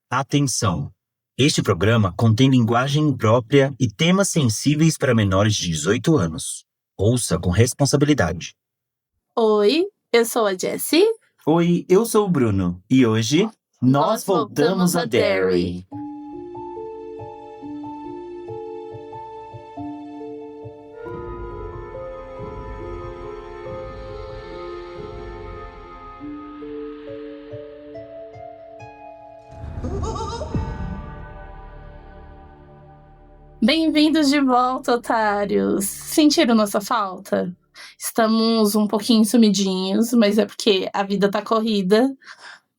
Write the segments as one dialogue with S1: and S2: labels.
S1: Atenção! Este programa contém linguagem imprópria e temas sensíveis para menores de 18 anos. Ouça com responsabilidade.
S2: Oi, eu sou a Jessie.
S1: Oi, eu sou o Bruno. E hoje, nós voltamos a Derry.
S2: Bem-vindos de volta, otários! Sentiram nossa falta? Estamos um pouquinho sumidinhos, mas é porque a vida tá corrida.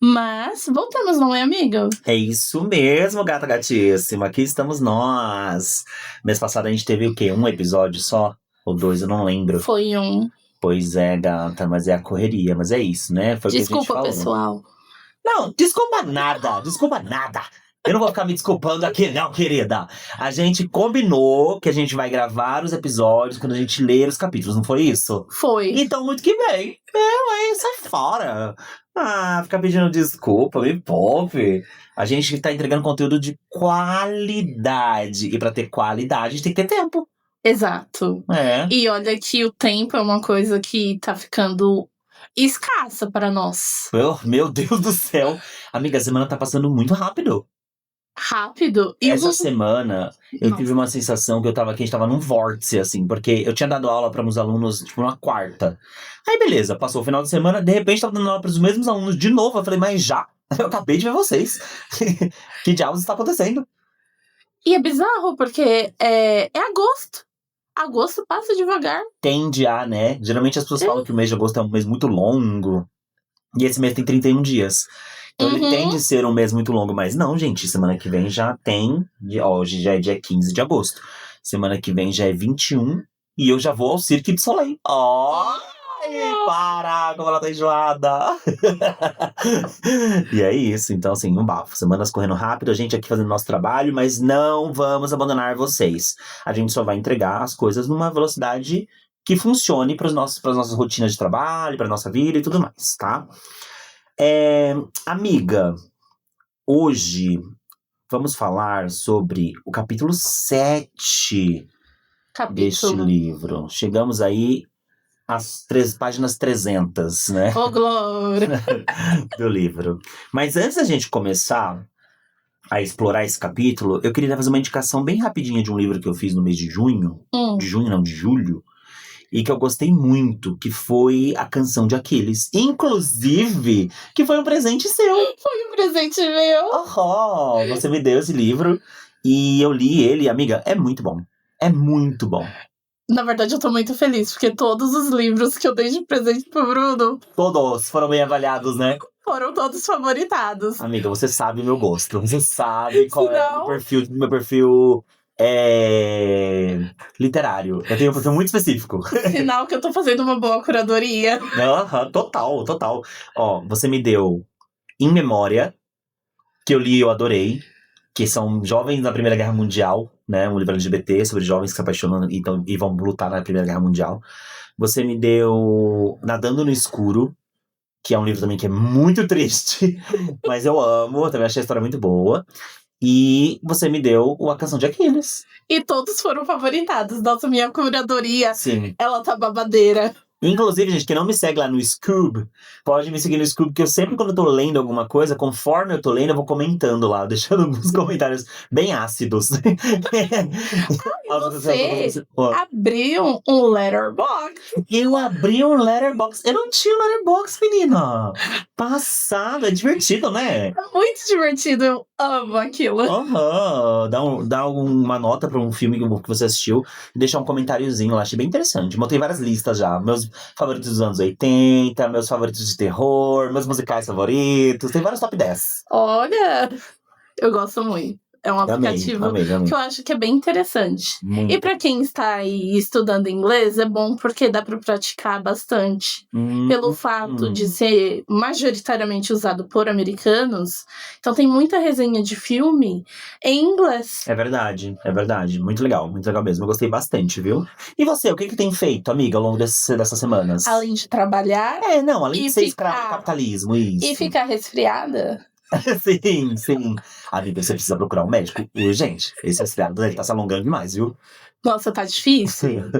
S2: Mas voltamos, não é, amigo?
S1: É isso mesmo, gata gatíssima. Aqui estamos nós. Mês passado a gente teve o quê? Um episódio só? Ou dois? Eu não lembro.
S2: Foi um.
S1: Pois é, gata, mas é a correria. Mas é isso, né? Foi o que a gente
S2: Desculpa,
S1: falou.
S2: pessoal.
S1: Não, desculpa nada, desculpa nada. Eu não vou ficar me desculpando aqui, não, querida. A gente combinou que a gente vai gravar os episódios quando a gente ler os capítulos, não foi isso?
S2: Foi.
S1: Então, muito que bem. Sai fora. Ficar pedindo desculpa, me poupe. A gente tá entregando conteúdo de qualidade. E pra ter qualidade, a gente tem que ter tempo.
S2: Exato.
S1: É.
S2: E olha que o tempo é uma coisa que tá ficando escassa para nós.
S1: Meu Deus do céu. Amiga, a semana tá passando muito rápido.
S2: Rápido. E
S1: Essa semana, eu tive uma sensação que a gente tava num vórtice, assim, porque eu tinha dado aula para uns alunos, tipo, na quarta. Aí, beleza, passou o final de semana, de repente tava dando aula pros mesmos alunos de novo. Eu falei, mas já? Eu acabei de ver vocês. Que diabos está acontecendo?
S2: E é bizarro, porque é agosto. Agosto passa devagar.
S1: Tende a, né? Geralmente as pessoas falam que o mês de agosto é um mês muito longo. E esse mês tem 31 dias. Então ele tende a ser um mês muito longo, mas não, gente, semana que vem já tem, hoje já é dia 15 de agosto, semana que vem já é 21 e eu já vou ao Cirque du Soleil. Para, como ela tá enjoada. E é isso, então assim, um bafo, semanas correndo rápido, a gente aqui fazendo nosso trabalho, mas não vamos abandonar vocês. A gente só vai entregar as coisas numa velocidade que funcione para as nossas rotinas de trabalho, para nossa vida e tudo mais, tá? Amiga, hoje vamos falar sobre o capítulo 7 deste livro. Chegamos aí às páginas 300, né?
S2: Oh, glória!
S1: Do livro. Mas antes da gente começar a explorar esse capítulo, eu queria fazer uma indicação bem rapidinha de um livro que eu fiz no mês de junho. De julho. E que eu gostei muito, que foi A Canção de Aquiles. Inclusive, que foi um presente seu.
S2: Foi um presente meu.
S1: Você me deu esse livro e eu li ele, amiga, é muito bom. É muito bom.
S2: Na verdade, eu tô muito feliz, porque todos os livros que eu dei de presente pro Bruno...
S1: Todos foram bem avaliados, né?
S2: Foram todos favoritados.
S1: Amiga, você sabe o meu gosto. Você sabe qual é o meu perfil... literário. Eu tenho um perfil muito específico.
S2: Sinal que eu tô fazendo uma boa curadoria.
S1: Total. Você me deu In Memória, que eu li e eu adorei, que são jovens na Primeira Guerra Mundial, né? Um livro LGBT sobre jovens que se apaixonam e vão lutar na Primeira Guerra Mundial. Você me deu Nadando no Escuro, que é um livro também que é muito triste, mas eu amo, eu também achei a história muito boa. E você me deu A Canção de Aquiles.
S2: E todos foram favoritados. Nossa, minha curadoria,
S1: sim,
S2: ela tá babadeira.
S1: Inclusive, gente, quem não me segue lá no Scoob, pode me seguir no Scoob, porque eu sempre, quando eu tô lendo alguma coisa, conforme eu tô lendo, eu vou comentando lá, deixando alguns comentários bem ácidos.
S2: Você abriu um Letterboxd.
S1: Eu abri um Letterboxd. Eu não tinha um Letterboxd, menina. Passada, é divertido, né?
S2: É muito divertido, eu amo aquilo.
S1: Dá uma nota pra um filme que você assistiu e deixar um comentáriozinho lá, achei bem interessante. Montei várias listas já, meus favoritos dos anos 80, meus favoritos de terror, meus musicais favoritos, tem vários top 10.
S2: Olha, eu gosto muito. É um aplicativo
S1: amei.
S2: que eu acho que é bem interessante.
S1: Muito.
S2: E pra quem está aí estudando inglês, é bom porque dá pra praticar bastante. Pelo fato de ser majoritariamente usado por americanos, então tem muita resenha de filme em inglês.
S1: É verdade. Muito legal mesmo. Eu gostei bastante, viu? E você, o que tem feito, amiga, ao longo dessas semanas?
S2: Além de trabalhar.
S1: Além de ser capitalismo, isso.
S2: E ficar resfriada.
S1: Sim, sim. Amiga, você precisa procurar um médico urgente. Esse resfriado ele tá se alongando demais, viu?
S2: Nossa, tá difícil.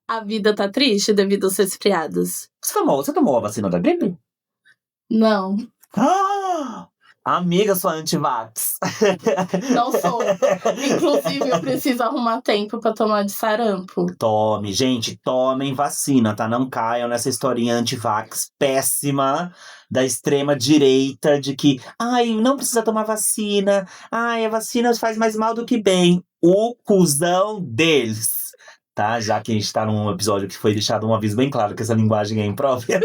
S2: A vida tá triste devido aos resfriados.
S1: Você tomou a vacina da gripe?
S2: Não.
S1: Ah! Amiga, sua antivax.
S2: Não sou. Inclusive, eu preciso arrumar tempo pra tomar de sarampo.
S1: Tome, gente, tomem vacina, tá? Não caiam nessa historinha antivax péssima da extrema direita de que, ai, não precisa tomar vacina, ai, a vacina faz mais mal do que bem. O cuzão deles. Tá? Já que a gente tá num episódio que foi deixado um aviso bem claro que essa linguagem é imprópria,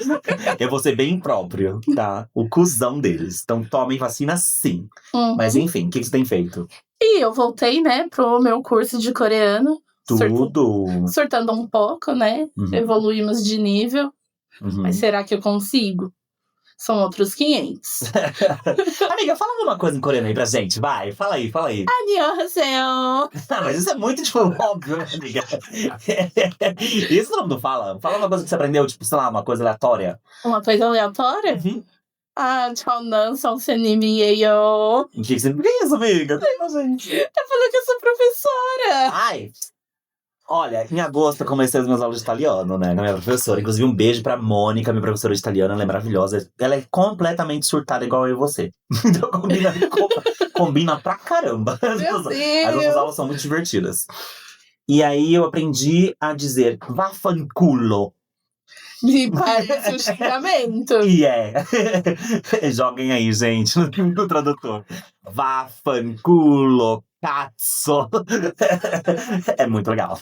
S1: eu vou ser bem impróprio, tá? O cuzão deles. Então tomem vacina sim. Mas enfim, o que você tem feito?
S2: E eu voltei, né, pro meu curso de coreano.
S1: Tudo!
S2: Surtando um pouco, né? Evoluímos de nível. Mas será que eu consigo? São outros 500.
S1: Amiga, fala uma coisa em coreano aí pra gente, vai. Fala aí.
S2: 안녕하세요.
S1: Mas isso é muito, tipo, óbvio, né, amiga? Isso todo mundo fala. Fala uma coisa que você aprendeu, tipo, sei lá, uma coisa aleatória.
S2: Uma coisa aleatória? 저는 선생님이에요.
S1: O que significa isso, amiga?
S2: Eu falei que eu sou professora.
S1: Ai, olha, em agosto eu comecei as minhas aulas de italiano, né, com a minha professora. Inclusive, um beijo pra Mônica, minha professora de italiano. Ela é maravilhosa. Ela é completamente surtada igual eu e você. Então combina pra caramba.
S2: Meu Deus.
S1: As nossas aulas são muito divertidas. E aí eu aprendi a dizer vaffanculo.
S2: Me parece um xingamento.
S1: E joguem aí, gente, no tradutor. Vaffanculo, cazzo. É muito legal.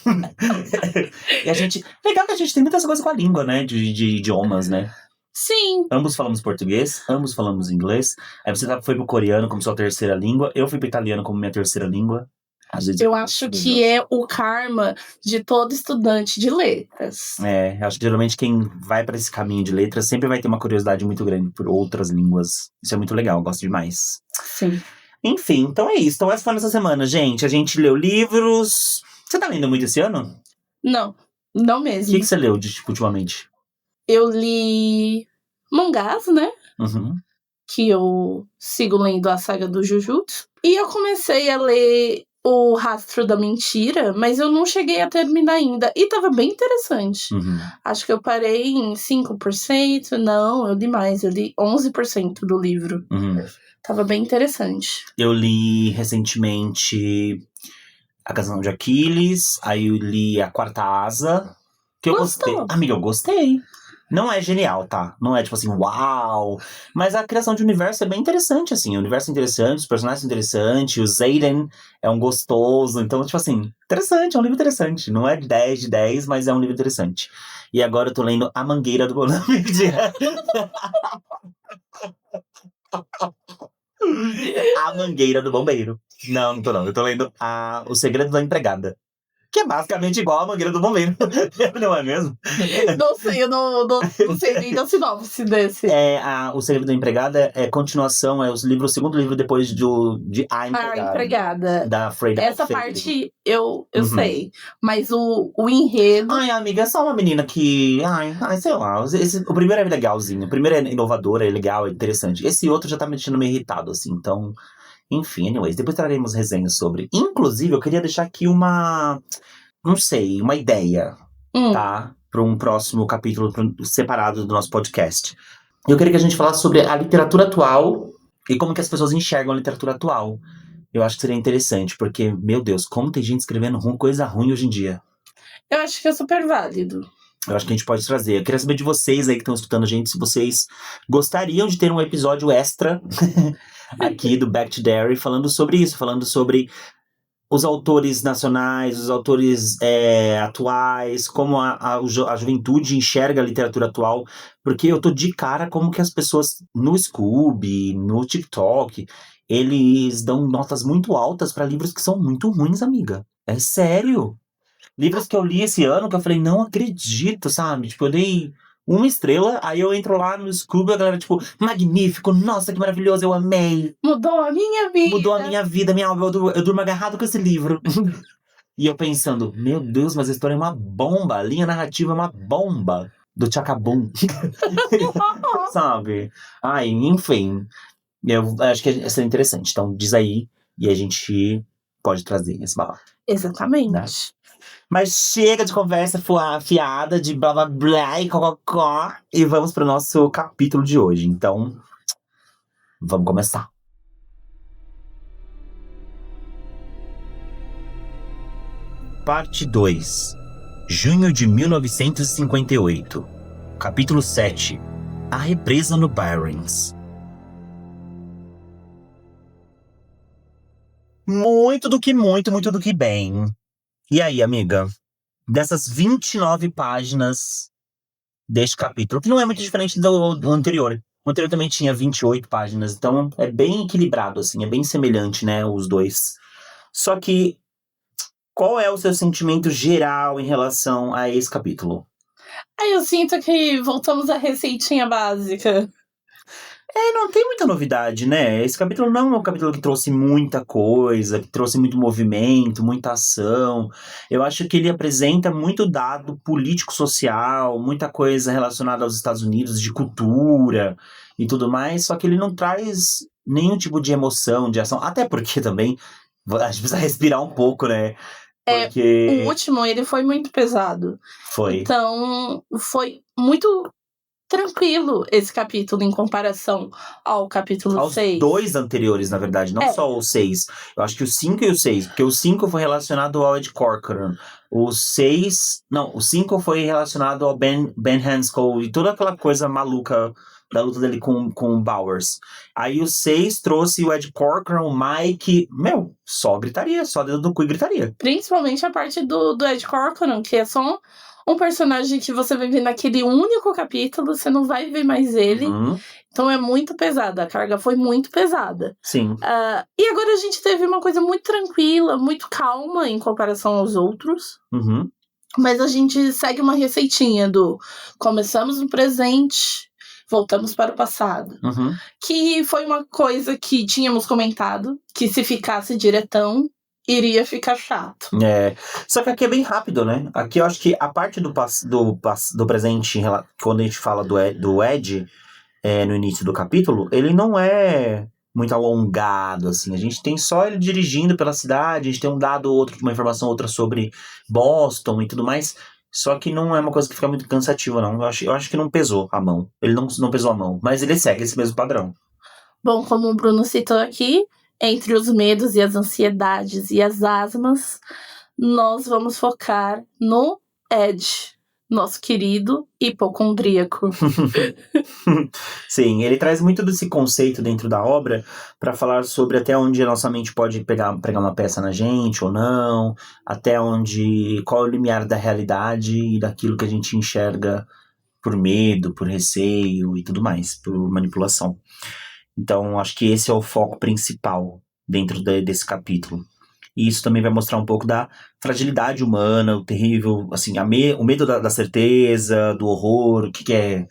S1: E legal que a gente tem muitas coisas com a língua, né? De idiomas, né?
S2: Sim.
S1: Ambos falamos português, ambos falamos inglês. Aí você foi pro coreano como sua terceira língua. Eu fui pro italiano como minha terceira língua.
S2: Eu acho que é o karma de todo estudante de letras.
S1: Acho que geralmente quem vai pra esse caminho de letras sempre vai ter uma curiosidade muito grande por outras línguas. Isso é muito legal, gosto demais.
S2: Sim.
S1: Enfim, então é isso. Então essa foi a nossa semana, gente. A gente leu livros. Você tá lendo muito esse ano?
S2: Não mesmo.
S1: O que você leu, ultimamente?
S2: Eu li mangás, né? Que eu sigo lendo a saga do Jujutsu. E eu comecei a ler O Rastro da Mentira, mas eu não cheguei a terminar ainda. E tava bem interessante. Acho que eu parei em 5%. Não, eu li mais. Eu li 11% do livro. Tava bem interessante.
S1: Eu li recentemente A Canção de Aquiles. Aí eu li A Quarta Asa. Que eu gostei. Amiga, eu gostei. Não é genial, tá? Não é tipo assim, uau! Mas a criação de universo é bem interessante, assim. O universo é interessante, os personagens são interessantes, o Zayden é um gostoso. Então, tipo assim, interessante, é um livro interessante. Não é 10 de 10, mas é um livro interessante. E agora eu tô lendo A Mangueira do Bombeiro. A Mangueira do Bombeiro. Não tô não. Eu tô lendo O Segredo da Empregada. Que é basicamente igual a Mangueira do Bombeiro. Não é mesmo?
S2: Não sei, eu não sei nem da sinopse desse.
S1: O Segredo da Empregada é continuação, o segundo livro depois de A Empregada.
S2: A Empregada.
S1: Da Freida.
S2: Essa parte eu sei. Mas o enredo...
S1: Ai, amiga, é só uma menina que... sei lá. O primeiro é legalzinho. O primeiro é inovador, é legal, é interessante. Esse outro já tá me deixando meio irritado, assim. Então... Enfim, anyways, depois traremos resenhas sobre. Inclusive, eu queria deixar aqui uma ideia, tá? Para um próximo capítulo separado do nosso podcast. Eu queria que a gente falasse sobre a literatura atual e como que as pessoas enxergam a literatura atual. Eu acho que seria interessante, porque, meu Deus, como tem gente escrevendo coisa ruim hoje em dia.
S2: Eu acho que é super válido.
S1: Eu acho que a gente pode trazer. Eu queria saber de vocês aí que estão escutando a gente, se vocês gostariam de ter um episódio extra aqui do Back to Derry falando sobre isso, falando sobre os autores nacionais, os autores atuais, como a juventude enxerga a literatura atual, porque eu tô de cara como que as pessoas no Scoob, no TikTok, eles dão notas muito altas para livros que são muito ruins, amiga. É sério. Livros que eu li esse ano que eu falei, não acredito, sabe? Tipo, eu dei 1 estrela, aí eu entro lá no Scooby, a galera, tipo, magnífico, nossa, que maravilhoso, eu amei.
S2: Mudou a minha vida.
S1: Mudou a minha vida, eu durmo agarrado com esse livro. E eu pensando, meu Deus, mas a história é uma bomba, a linha narrativa é uma bomba. Do Tchacabum. Sabe? Ai, enfim. Eu acho que ia ser interessante. Então, diz aí e a gente pode trazer esse babado.
S2: Exatamente.
S1: Né? Mas chega de conversa fiada, de blá blá blá e cococó. E vamos pro nosso capítulo de hoje. Então, vamos começar. Parte 2. Junho de 1958. Capítulo 7. A represa no Barrens. Muito do que bem. E aí, amiga? Dessas 29 páginas deste capítulo, que não é muito diferente do anterior. O anterior também tinha 28 páginas, então é bem equilibrado, assim, é bem semelhante, né, os dois. Só que, qual é o seu sentimento geral em relação a esse capítulo?
S2: Eu sinto que voltamos à receitinha básica.
S1: Não tem muita novidade, né? Esse capítulo não é um capítulo que trouxe muita coisa, que trouxe muito movimento, muita ação. Eu acho que ele apresenta muito dado político-social, muita coisa relacionada aos Estados Unidos, de cultura e tudo mais, só que ele não traz nenhum tipo de emoção, de ação. Até porque também a gente precisa respirar um pouco, né? Porque...
S2: O último, ele foi muito pesado.
S1: Foi.
S2: Então, foi muito tranquilo esse capítulo em comparação ao capítulo 6.
S1: Aos dois anteriores, na verdade, não só o 6. Eu acho que o 5 e o 6, porque o 5 foi relacionado ao Ed Corcoran. O 5 foi relacionado ao Ben Hanscom e toda aquela coisa maluca da luta dele com o Bowers. Aí o 6 trouxe o Ed Corcoran, o Mike, só gritaria, só dedo do cu e gritaria.
S2: Principalmente a parte do Ed Corcoran, que é só um personagem que você vai ver naquele único capítulo, você não vai ver mais ele.
S1: Uhum.
S2: Então é muito pesada, a carga foi muito pesada.
S1: Sim.
S2: E agora a gente teve uma coisa muito tranquila, muito calma em comparação aos outros.
S1: Uhum.
S2: Mas a gente segue uma receitinha do começamos no presente, voltamos para o passado.
S1: Uhum.
S2: Que foi uma coisa que tínhamos comentado, que se ficasse diretão, iria ficar chato.
S1: Só que aqui é bem rápido, né? Aqui eu acho que a parte do presente, quando a gente fala do Ed, no início do capítulo, ele não é muito alongado, assim. A gente tem só ele dirigindo pela cidade, a gente tem um dado ou outro, uma informação outra sobre Boston e tudo mais. Só que não é uma coisa que fica muito cansativa, não. Eu acho que não pesou a mão. Ele não pesou a mão, mas ele segue esse mesmo padrão.
S2: Bom, como o Bruno citou aqui, entre os medos e as ansiedades e as asmas, nós vamos focar no Ed, nosso querido hipocondríaco.
S1: Sim, ele traz muito desse conceito dentro da obra para falar sobre até onde a nossa mente pode pregar uma peça na gente ou não, até onde, qual é o limiar da realidade e daquilo que a gente enxerga por medo, por receio e tudo mais, por manipulação. Então, acho que esse é o foco principal dentro desse capítulo. E isso também vai mostrar um pouco da fragilidade humana, o terrível, assim, o medo da certeza, do horror, o que é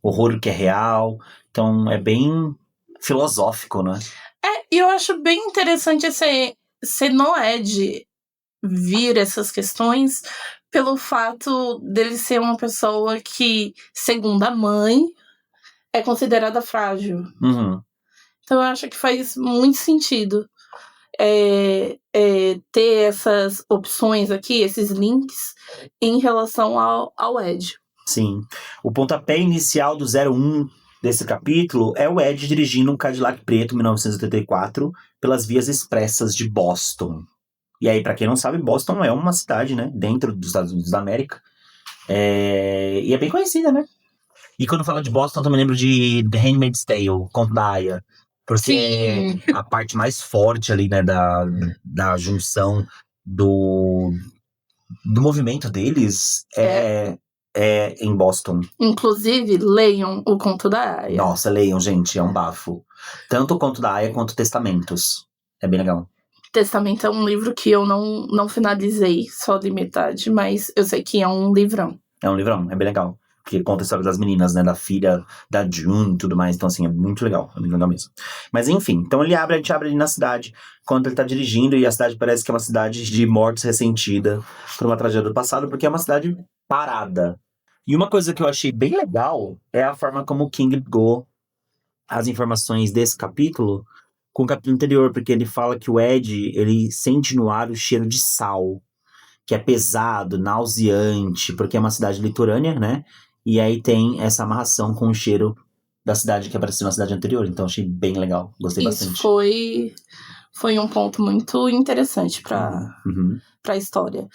S1: horror, o que é real. Então, é bem filosófico, né?
S2: E eu acho bem interessante ser no Ed vir essas questões pelo fato dele ser uma pessoa que, segundo a mãe, é considerada frágil.
S1: Uhum.
S2: Então eu acho que faz muito sentido ter essas opções aqui, esses links, em relação ao Ed.
S1: Sim. O pontapé inicial do 01 desse capítulo é o Ed dirigindo um Cadillac preto 1984 pelas vias expressas de Boston. E aí, pra quem não sabe, Boston é uma cidade, né, dentro dos Estados Unidos da América. E é bem conhecida, né? E quando fala de Boston, eu também lembro de The Handmaid's Tale, Conto da Aia. Porque a parte mais forte ali, né, da junção do movimento deles é em Boston.
S2: Inclusive, leiam o Conto da Aia.
S1: Nossa, leiam, gente, é um bafo. Tanto o Conto da Aia quanto Testamentos. É bem legal.
S2: Testamento é um livro que eu não finalizei, só de metade, mas eu sei que é um livrão.
S1: É um livrão, é bem legal. Que conta a história das meninas, né, da filha da June e tudo mais. Então, assim, é muito legal mesmo. Mas, enfim, então a gente abre ali na cidade, quando ele tá dirigindo, e a cidade parece que é uma cidade de mortes ressentida por uma tragédia do passado, porque é uma cidade parada. E uma coisa que eu achei bem legal é a forma como o King Go as informações desse capítulo com o capítulo anterior, porque ele fala que o Ed, ele sente no ar o cheiro de sal, que é pesado, nauseante, porque é uma cidade litorânea, né? E aí tem essa amarração com o cheiro da cidade que apareceu na cidade anterior. Então achei bem legal, gostei bastante.
S2: Isso foi um ponto muito interessante pra história.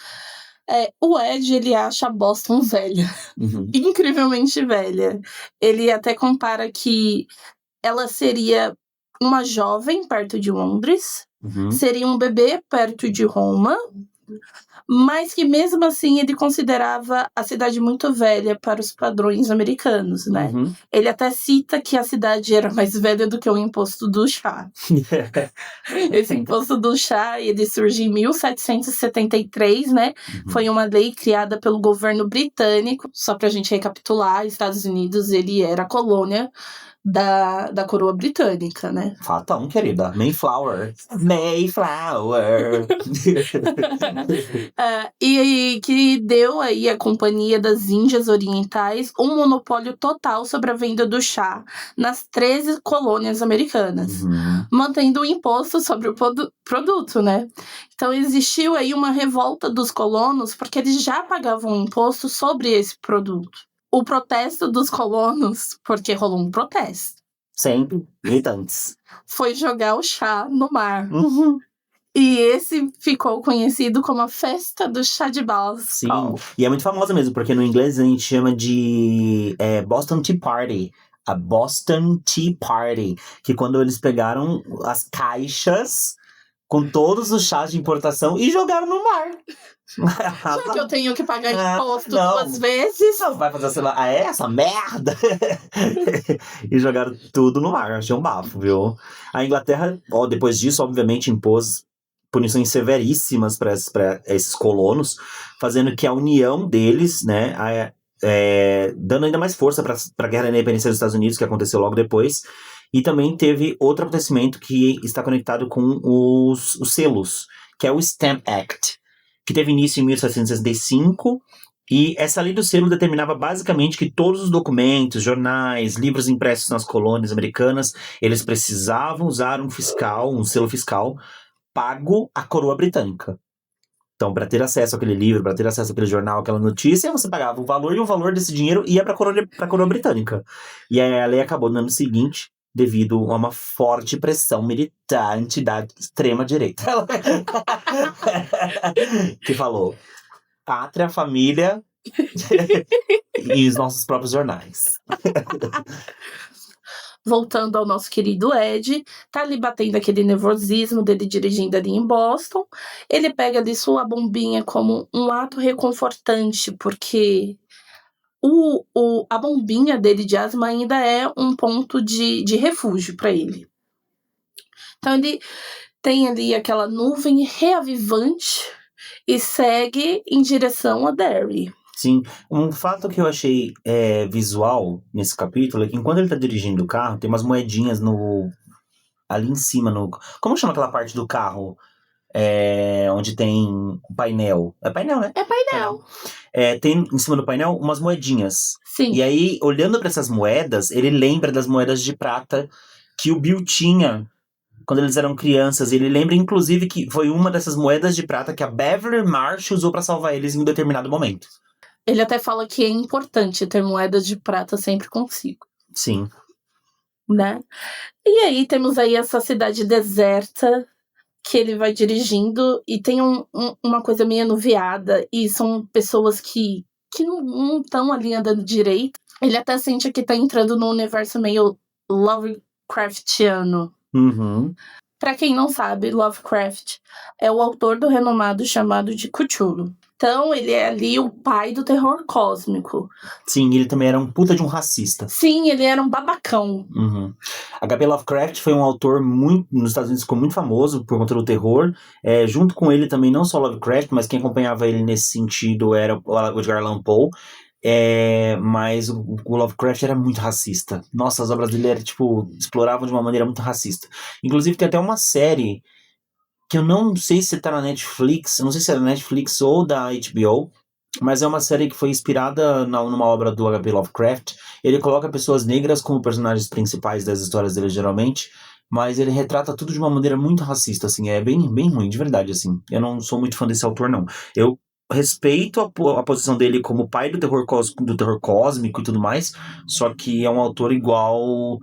S2: O Ed, ele acha Boston velha. Incrivelmente velha. Ele até compara que ela seria uma jovem perto de Londres, seria um bebê perto de Roma, mas que mesmo assim ele considerava a cidade muito velha para os padrões americanos, né? Ele até cita que a cidade era mais velha do que o imposto do chá. Esse imposto do chá, ele surgiu em 1773, né? Foi uma lei criada pelo governo britânico. Só pra gente recapitular, Estados Unidos, ele era colônia da coroa britânica, né?
S1: Fatão, querida. Mayflower. Mayflower.
S2: E que deu aí à Companhia das Índias Orientais um monopólio total sobre a venda do chá nas 13 colônias americanas, mantendo o imposto sobre o produto, né? Então existiu aí uma revolta dos colonos porque eles já pagavam imposto sobre esse produto. O protesto dos colonos, porque rolou um protesto.
S1: Sempre militantes.
S2: Foi jogar o chá no mar. E esse ficou conhecido como a Festa do Chá de Boston.
S1: Sim, e é muito famosa mesmo, porque no inglês a gente chama de Boston Tea Party. A Boston Tea Party. Que quando eles pegaram as caixas com todos os chás de importação e jogaram no mar.
S2: Já que eu tenho que pagar imposto 2 vezes.
S1: Não, vai fazer, sei lá, essa merda? E jogaram tudo no mar, achei um bafo, viu? A Inglaterra, depois disso, obviamente, impôs punições severíssimas para esses colonos, fazendo que a união deles, né, dando ainda mais força para a Guerra da Independência dos Estados Unidos, que aconteceu logo depois. E também teve outro acontecimento que está conectado com os selos, que é o Stamp Act, que teve início em 1765, e essa lei do selo determinava basicamente que todos os documentos, jornais, livros impressos nas colônias americanas, eles precisavam usar um selo fiscal, pago à coroa britânica. Então, para ter acesso àquele livro, para ter acesso àquele jornal, àquela notícia, você pagava o valor, e o valor desse dinheiro ia para a coroa britânica. E aí a lei acabou no ano seguinte, devido a uma forte pressão militante da extrema-direita. Que falou: pátria, família e os nossos próprios jornais.
S2: Voltando ao nosso querido Ed, tá ali batendo aquele nervosismo dele dirigindo ali em Boston. Ele pega ali sua bombinha como um ato reconfortante, porque a bombinha dele de asma ainda é um ponto de refúgio para ele. Então ele tem ali aquela nuvem reavivante e segue em direção a Derry.
S1: Sim, um fato que eu achei visual nesse capítulo é que enquanto ele tá dirigindo o carro, tem umas moedinhas ali em cima, como chama aquela parte do carro? Onde tem o painel. É painel, né?
S2: É painel.
S1: Tem em cima do painel umas moedinhas.
S2: Sim.
S1: E aí, olhando para essas moedas, ele lembra das moedas de prata que o Bill tinha quando eles eram crianças. Ele lembra, inclusive, que foi uma dessas moedas de prata que a Beverly Marsh usou para salvar eles em um determinado momento.
S2: Ele até fala que é importante ter moedas de prata sempre consigo.
S1: Sim.
S2: Né? E aí temos aí essa cidade deserta que ele vai dirigindo e tem uma coisa meio anuviada e são pessoas que não estão ali andando direito. Ele até sente que tá entrando num universo meio Lovecraftiano. Pra quem não sabe, Lovecraft é o autor do renomado chamado de Cthulhu. Então, ele é ali o pai do terror cósmico.
S1: Sim, ele também era um puta de um racista.
S2: Sim, ele era um babacão.
S1: H.P. Lovecraft foi um autor nos Estados Unidos ficou muito famoso por conta do terror. Junto com ele também, não só Lovecraft, mas quem acompanhava ele nesse sentido era o Edgar Allan Poe. Mas o Lovecraft era muito racista. Nossa, as obras dele exploravam de uma maneira muito racista. Inclusive tem até uma série que eu não sei se tá na Netflix, eu não sei se é da Netflix ou da HBO, Mas é uma série que foi inspirada numa obra do H.P. Lovecraft. Ele coloca pessoas negras como personagens principais das histórias dele, geralmente, mas ele retrata tudo de uma maneira muito racista, assim, é bem, bem ruim, de verdade, assim. Eu não sou muito fã desse autor, não. Eu respeito a posição dele como pai do terror cósmico e tudo mais, só que é um autor igual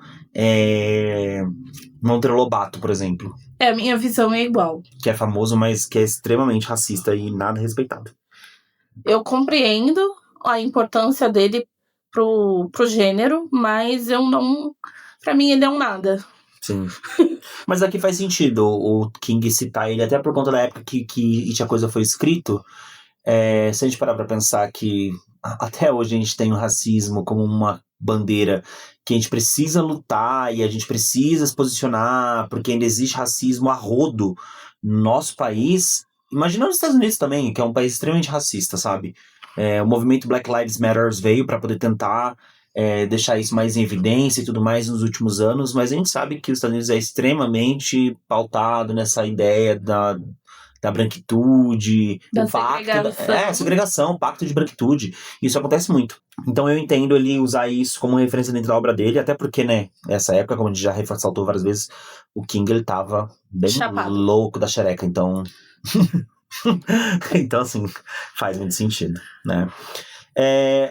S1: Monteiro Lobato, por exemplo.
S2: A minha visão é igual.
S1: Que é famoso, mas que é extremamente racista e nada respeitado.
S2: Eu compreendo a importância dele pro gênero, mas eu não... Pra mim, ele é um nada.
S1: Sim. Mas aqui faz sentido o King citar ele, até por conta da época que It a Coisa foi escrito. Se a gente parar pra pensar que até hoje a gente tem o racismo como uma bandeira que a gente precisa lutar e a gente precisa se posicionar, porque ainda existe racismo a rodo no nosso país. Imagina nos Estados Unidos também, que é um país extremamente racista, sabe? O movimento Black Lives Matter veio para poder tentar deixar isso mais em evidência e tudo mais nos últimos anos, mas a gente sabe que os Estados Unidos é extremamente pautado nessa ideia da branquitude,
S2: Da
S1: o pacto,
S2: segregação.
S1: segregação, pacto de branquitude. Isso acontece muito. Então eu entendo ele usar isso como referência dentro da obra dele, até porque, né, nessa época, como a gente já ressaltou várias vezes, o King, ele tava bem
S2: Chapado.
S1: louco da xereca, então... então, assim, faz muito sentido, né?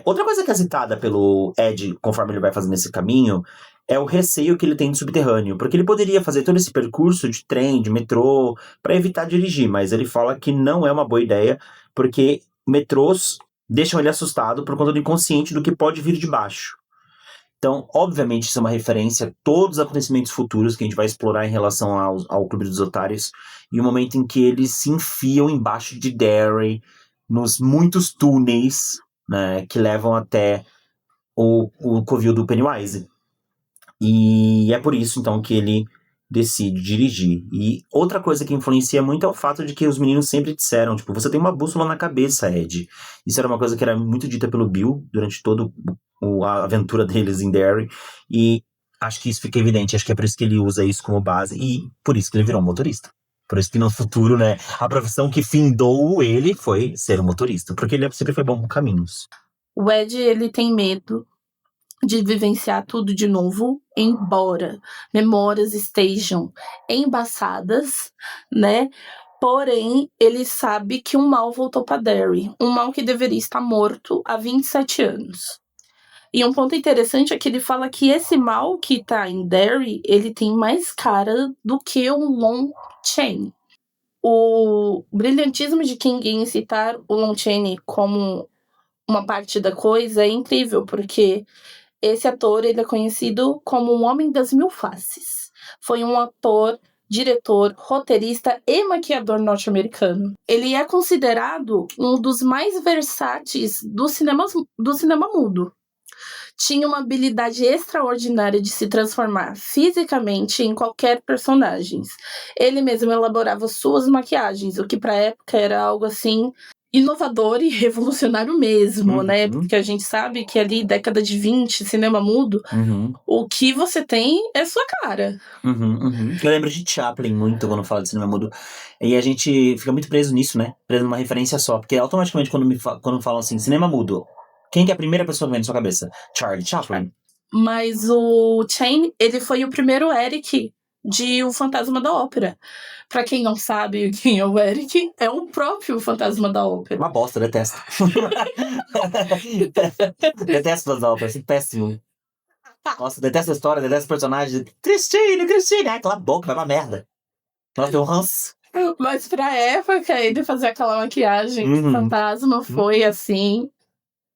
S1: Outra coisa que é citada pelo Ed, conforme ele vai fazendo esse caminho, é o receio que ele tem de subterrâneo, porque ele poderia fazer todo esse percurso de trem, de metrô, para evitar dirigir, mas ele fala que não é uma boa ideia, porque metrôs deixam ele assustado por conta do inconsciente do que pode vir de baixo. Então, obviamente, isso é uma referência a todos os acontecimentos futuros que a gente vai explorar em relação ao Clube dos Otários, e o momento em que eles se enfiam embaixo de Derry, nos muitos túneis, né, que levam até o covil do Pennywise. E é por isso, então, que ele decide dirigir. E outra coisa que influencia muito é o fato de que os meninos sempre disseram, tipo, você tem uma bússola na cabeça, Ed. Isso era uma coisa que era muito dita pelo Bill durante toda a aventura deles em Derry. E acho que isso fica evidente, acho que é por isso que ele usa isso como base e por isso que ele virou um motorista. Por isso que no futuro, né, a profissão que findou ele foi ser um motorista, porque ele sempre foi bom com caminhos.
S2: O Ed, ele tem medo de vivenciar tudo de novo, embora memórias estejam embaçadas, né? Porém, ele sabe que um mal voltou para Derry, um mal que deveria estar morto há 27 anos. E um ponto interessante é que ele fala que esse mal que tá em Derry, ele tem mais cara do que o Lon Chaney. O brilhantismo de King em citar o Lon Chaney como uma parte da coisa é incrível, porque esse ator, ele é conhecido como um homem das mil faces. Foi um ator, diretor, roteirista e maquiador norte-americano. Ele é considerado um dos mais versáteis do cinema mudo. Tinha uma habilidade extraordinária de se transformar fisicamente em qualquer personagem. Ele mesmo elaborava suas maquiagens, o que pra época era algo assim inovador e revolucionário mesmo, né? Porque a gente sabe que ali, década de 20, cinema mudo, o que você tem é sua cara.
S1: Eu lembro de Chaplin muito quando fala de cinema mudo. E a gente fica muito preso nisso, né? Preso numa referência só. Porque automaticamente quando falam assim, cinema mudo, quem que é a primeira pessoa que vem na sua cabeça? Charlie Chaplin.
S2: Mas o Chain, ele foi o primeiro Eric de O Fantasma da Ópera. Pra quem não sabe quem é o Eric, é o próprio Fantasma da Ópera.
S1: Uma bosta, detesto. Detesto das óperas, é péssimo. Nossa, detesto a história, detesto o personagem. Cristina, ai, cala a boca, vai pra merda. Nossa, deu ranço.
S2: Mas pra época, ele fazer aquela maquiagem de fantasma foi, assim,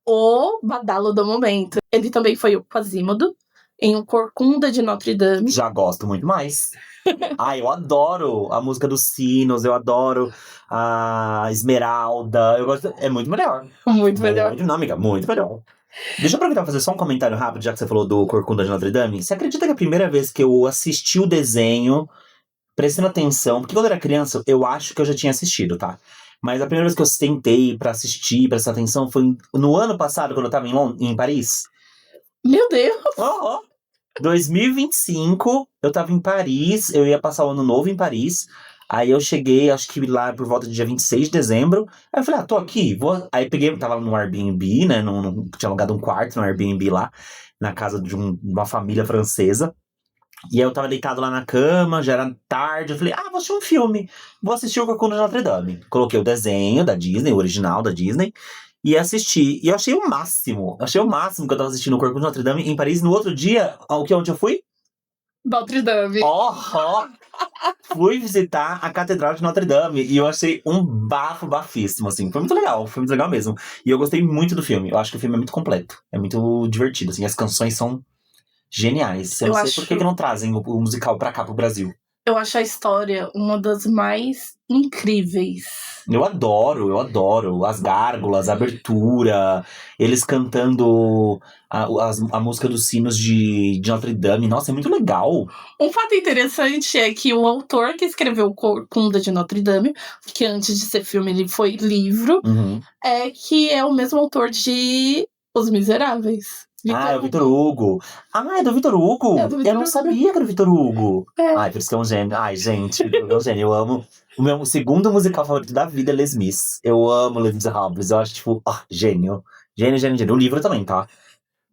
S2: o badalo do momento. Ele também foi o Quasimodo em O Corcunda de Notre Dame.
S1: Já gosto muito mais. Eu adoro a música dos sinos, eu adoro a Esmeralda. Eu gosto, é muito melhor.
S2: Muito melhor.
S1: Muito dinâmica, muito melhor. Deixa eu aproveitar e fazer só um comentário rápido, já que você falou do Corcunda de Notre Dame. Você acredita que a primeira vez que eu assisti o desenho, prestando atenção, porque quando eu era criança, eu acho que eu já tinha assistido, tá? Mas a primeira vez que eu sentei pra assistir, prestar atenção, foi no ano passado, quando eu tava em Paris.
S2: Meu Deus!
S1: 2025, eu tava em Paris, eu ia passar o ano novo em Paris. Aí eu cheguei, acho que lá por volta do dia 26 de dezembro. Aí eu falei, tô aqui, vou. Aí peguei, tava no Airbnb, né? Tinha alugado um quarto no Airbnb lá, na casa de uma família francesa. E aí eu tava deitado lá na cama, já era tarde. Eu falei, vou assistir um filme. Vou assistir o Corcunda de Notre Dame. Coloquei o desenho da Disney, o original da Disney. E assisti. E eu achei o máximo. Achei o máximo que eu tava assistindo o Corcunda de Notre Dame em Paris. No outro dia, onde eu fui?
S2: Notre Dame.
S1: Fui visitar a Catedral de Notre Dame. E eu achei um bafíssimo, assim. Foi muito legal mesmo. E eu gostei muito do filme. Eu acho que o filme é muito completo. É muito divertido, assim. As canções são geniais. Eu não sei por que não trazem o musical pra cá, pro Brasil.
S2: Eu acho a história uma das mais incríveis.
S1: Eu adoro. As gárgulas, a abertura, eles cantando a música dos sinos de Notre Dame. Nossa, é muito legal.
S2: Um fato interessante é que o autor que escreveu Corcunda de Notre Dame, que antes de ser filme ele foi livro, é que é o mesmo autor de Os Miseráveis.
S1: É o Victor Hugo. É do Victor Hugo? Eu não sabia que era o Victor Hugo. Por isso que é um gênio. Gente, Victor Hugo é um gênio. Eu amo. O meu segundo musical favorito da vida é Les Mis. Eu amo Les Miserables. Eu acho, gênio. Gênio. O livro também, tá?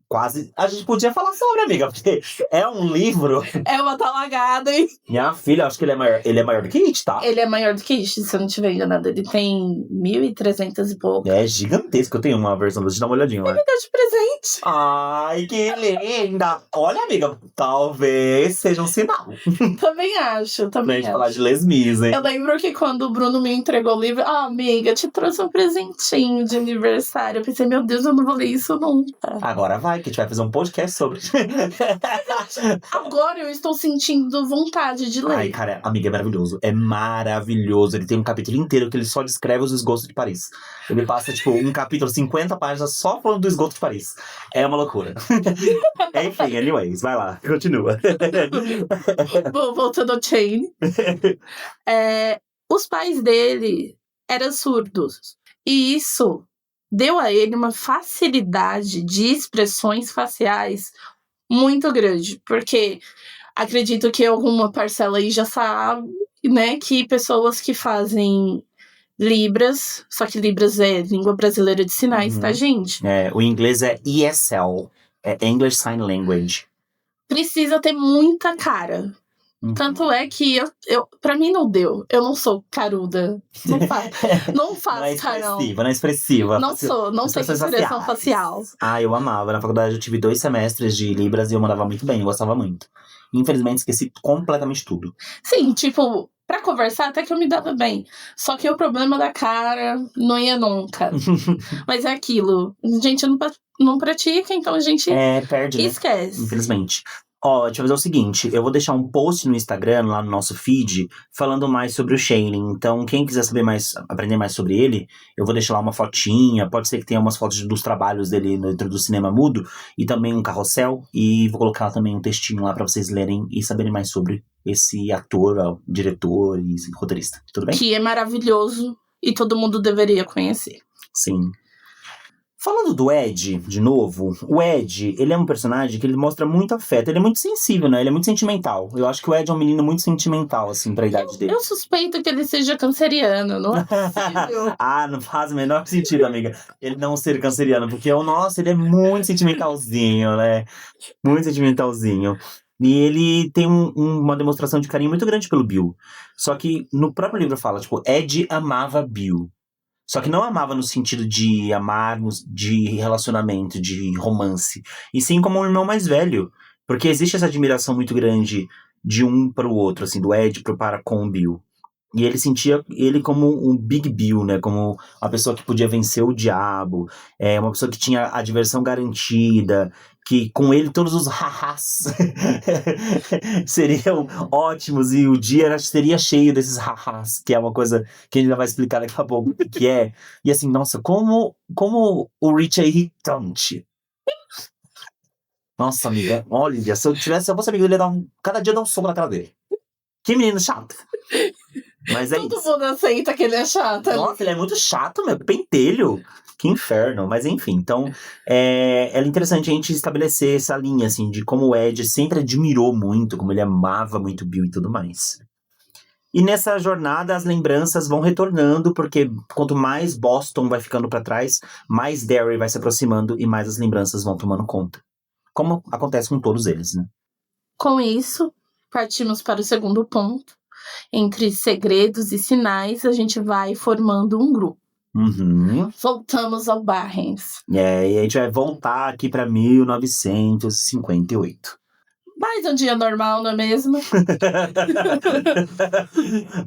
S1: Quase. A gente podia falar sobre, amiga, porque é um livro.
S2: É uma talagada, hein?
S1: Minha filha, acho que ele é maior do que It, tá?
S2: Ele é maior do que It, se eu não tiver enganado. Ele tem 1.300 e pouco.
S1: É gigantesco. Eu tenho uma versão, deixa eu dar uma olhadinha lá.
S2: Ele deu de presente.
S1: Ai, que linda! Olha, amiga, talvez seja um sinal.
S2: Também acho.
S1: Pra gente falar de Les Mis, hein?
S2: Eu lembro que quando o Bruno me entregou o livro, amiga, te trouxe um presentinho de aniversário. Eu pensei, meu Deus, eu não vou ler isso nunca.
S1: Agora vai, que a gente vai fazer um podcast sobre.
S2: Agora eu estou sentindo vontade de ler.
S1: Ai, cara, amiga, é maravilhoso. É maravilhoso. Ele tem um capítulo inteiro que ele só descreve os esgotos de Paris. Ele passa, um capítulo, 50 páginas só falando do esgoto de Paris. É uma loucura. Enfim, anyways, vai lá, continua.
S2: Bom, voltando ao Chain. Os pais dele eram surdos. E isso deu a ele uma facilidade de expressões faciais muito grande. Porque acredito que alguma parcela aí já sabe, né, que pessoas que fazem Libras, só que Libras é língua brasileira de sinais, tá, gente?
S1: O inglês é ESL, é English Sign Language.
S2: Precisa ter muita cara. Tanto é que pra mim não deu. Eu não sou caruda. Não faço carão.
S1: Não é expressiva.
S2: Não sei expressão facial.
S1: Eu amava. Na faculdade eu tive 2 semestres de Libras e eu mandava muito bem, eu gostava muito. Infelizmente esqueci completamente tudo.
S2: Sim, pra conversar até que eu me dava bem. Só que o problema da cara não ia nunca. Mas é aquilo. A gente não pratica, então a gente
S1: perde,
S2: esquece.
S1: Né? Infelizmente. Deixa eu fazer o seguinte, eu vou deixar um post no Instagram, lá no nosso feed, falando mais sobre o Channing. Então, quem quiser saber mais, aprender mais sobre ele, eu vou deixar lá uma fotinha, pode ser que tenha umas fotos dos trabalhos dele dentro do cinema mudo, e também um carrossel, e vou colocar também um textinho lá pra vocês lerem e saberem mais sobre esse ator, diretor e roteirista. Tudo bem?
S2: Que é maravilhoso e todo mundo deveria conhecer.
S1: Sim. Falando do Ed, de novo, o Ed, ele é um personagem que ele mostra muito afeto, ele é muito sensível, né? Ele é muito sentimental. Eu acho que o Ed é um menino muito sentimental, assim, pra idade dele.
S2: Eu suspeito que ele seja canceriano, não é possível.
S1: Não faz o menor sentido, amiga, ele não ser canceriano, porque, ele é muito sentimentalzinho, né? Muito sentimentalzinho. E ele tem uma demonstração de carinho muito grande pelo Bill. Só que no próprio livro fala, Ed amava Bill. Só que não amava no sentido de amar, de relacionamento, de romance. E sim como um irmão mais velho. Porque existe essa admiração muito grande de um para o outro, assim, do Ed para com o Bill. E ele sentia ele como um Big Bill, né? Como uma pessoa que podia vencer o diabo. Uma pessoa que tinha a diversão garantida. Que com ele todos os ha-has seriam ótimos. E o dia seria cheio desses ha-has. Que é uma coisa que a gente ainda vai explicar daqui a pouco o que é. E assim, nossa, como o Rich é irritante. Nossa, amiga, olha, se eu fosse amigo dele, cada dia dar um soco na cara dele. Que menino chato. Mas
S2: Todo mundo aceita que ele é chato.
S1: Nossa, ele é muito chato, meu. Pentelho. Que inferno. Mas enfim, então é interessante a gente estabelecer essa linha, assim, de como o Ed sempre admirou muito, como ele amava muito Bill e tudo mais. E nessa jornada as lembranças vão retornando, porque quanto mais Boston vai ficando pra trás, mais Derry vai se aproximando e mais as lembranças vão tomando conta. Como acontece com todos eles, né?
S2: Com isso, partimos para o segundo ponto. Entre segredos e sinais, a gente vai formando um grupo.
S1: Uhum.
S2: Voltamos ao Barrens.
S1: E a gente vai voltar aqui pra 1958.
S2: Mais um dia normal, não é mesmo?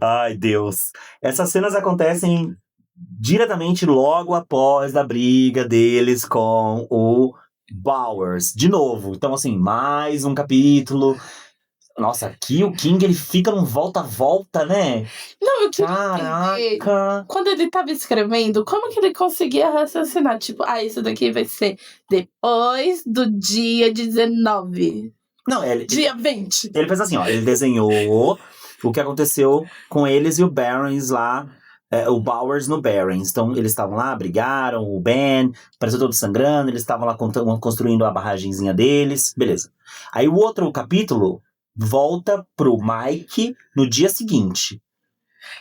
S1: Ai, Deus. Essas cenas acontecem diretamente logo após a briga deles com o Bowers. De novo. Então, assim, mais um capítulo. Nossa, aqui o King, ele fica num volta-volta, né?
S2: Não, eu queria entender,
S1: Caraca!
S2: quando ele tava escrevendo, como que ele conseguia raciocinar? Tipo, isso daqui vai ser depois do dia 19.
S1: Não,
S2: Dia 20.
S1: Ele fez assim, ó. Ele desenhou o que aconteceu com eles e o Barrons lá. O Bowers no Barrons. Então, eles estavam lá, brigaram, o Ben pareceu todo sangrando, eles estavam lá construindo a barragenzinha deles. Beleza. Aí o outro capítulo volta pro Mike no dia seguinte.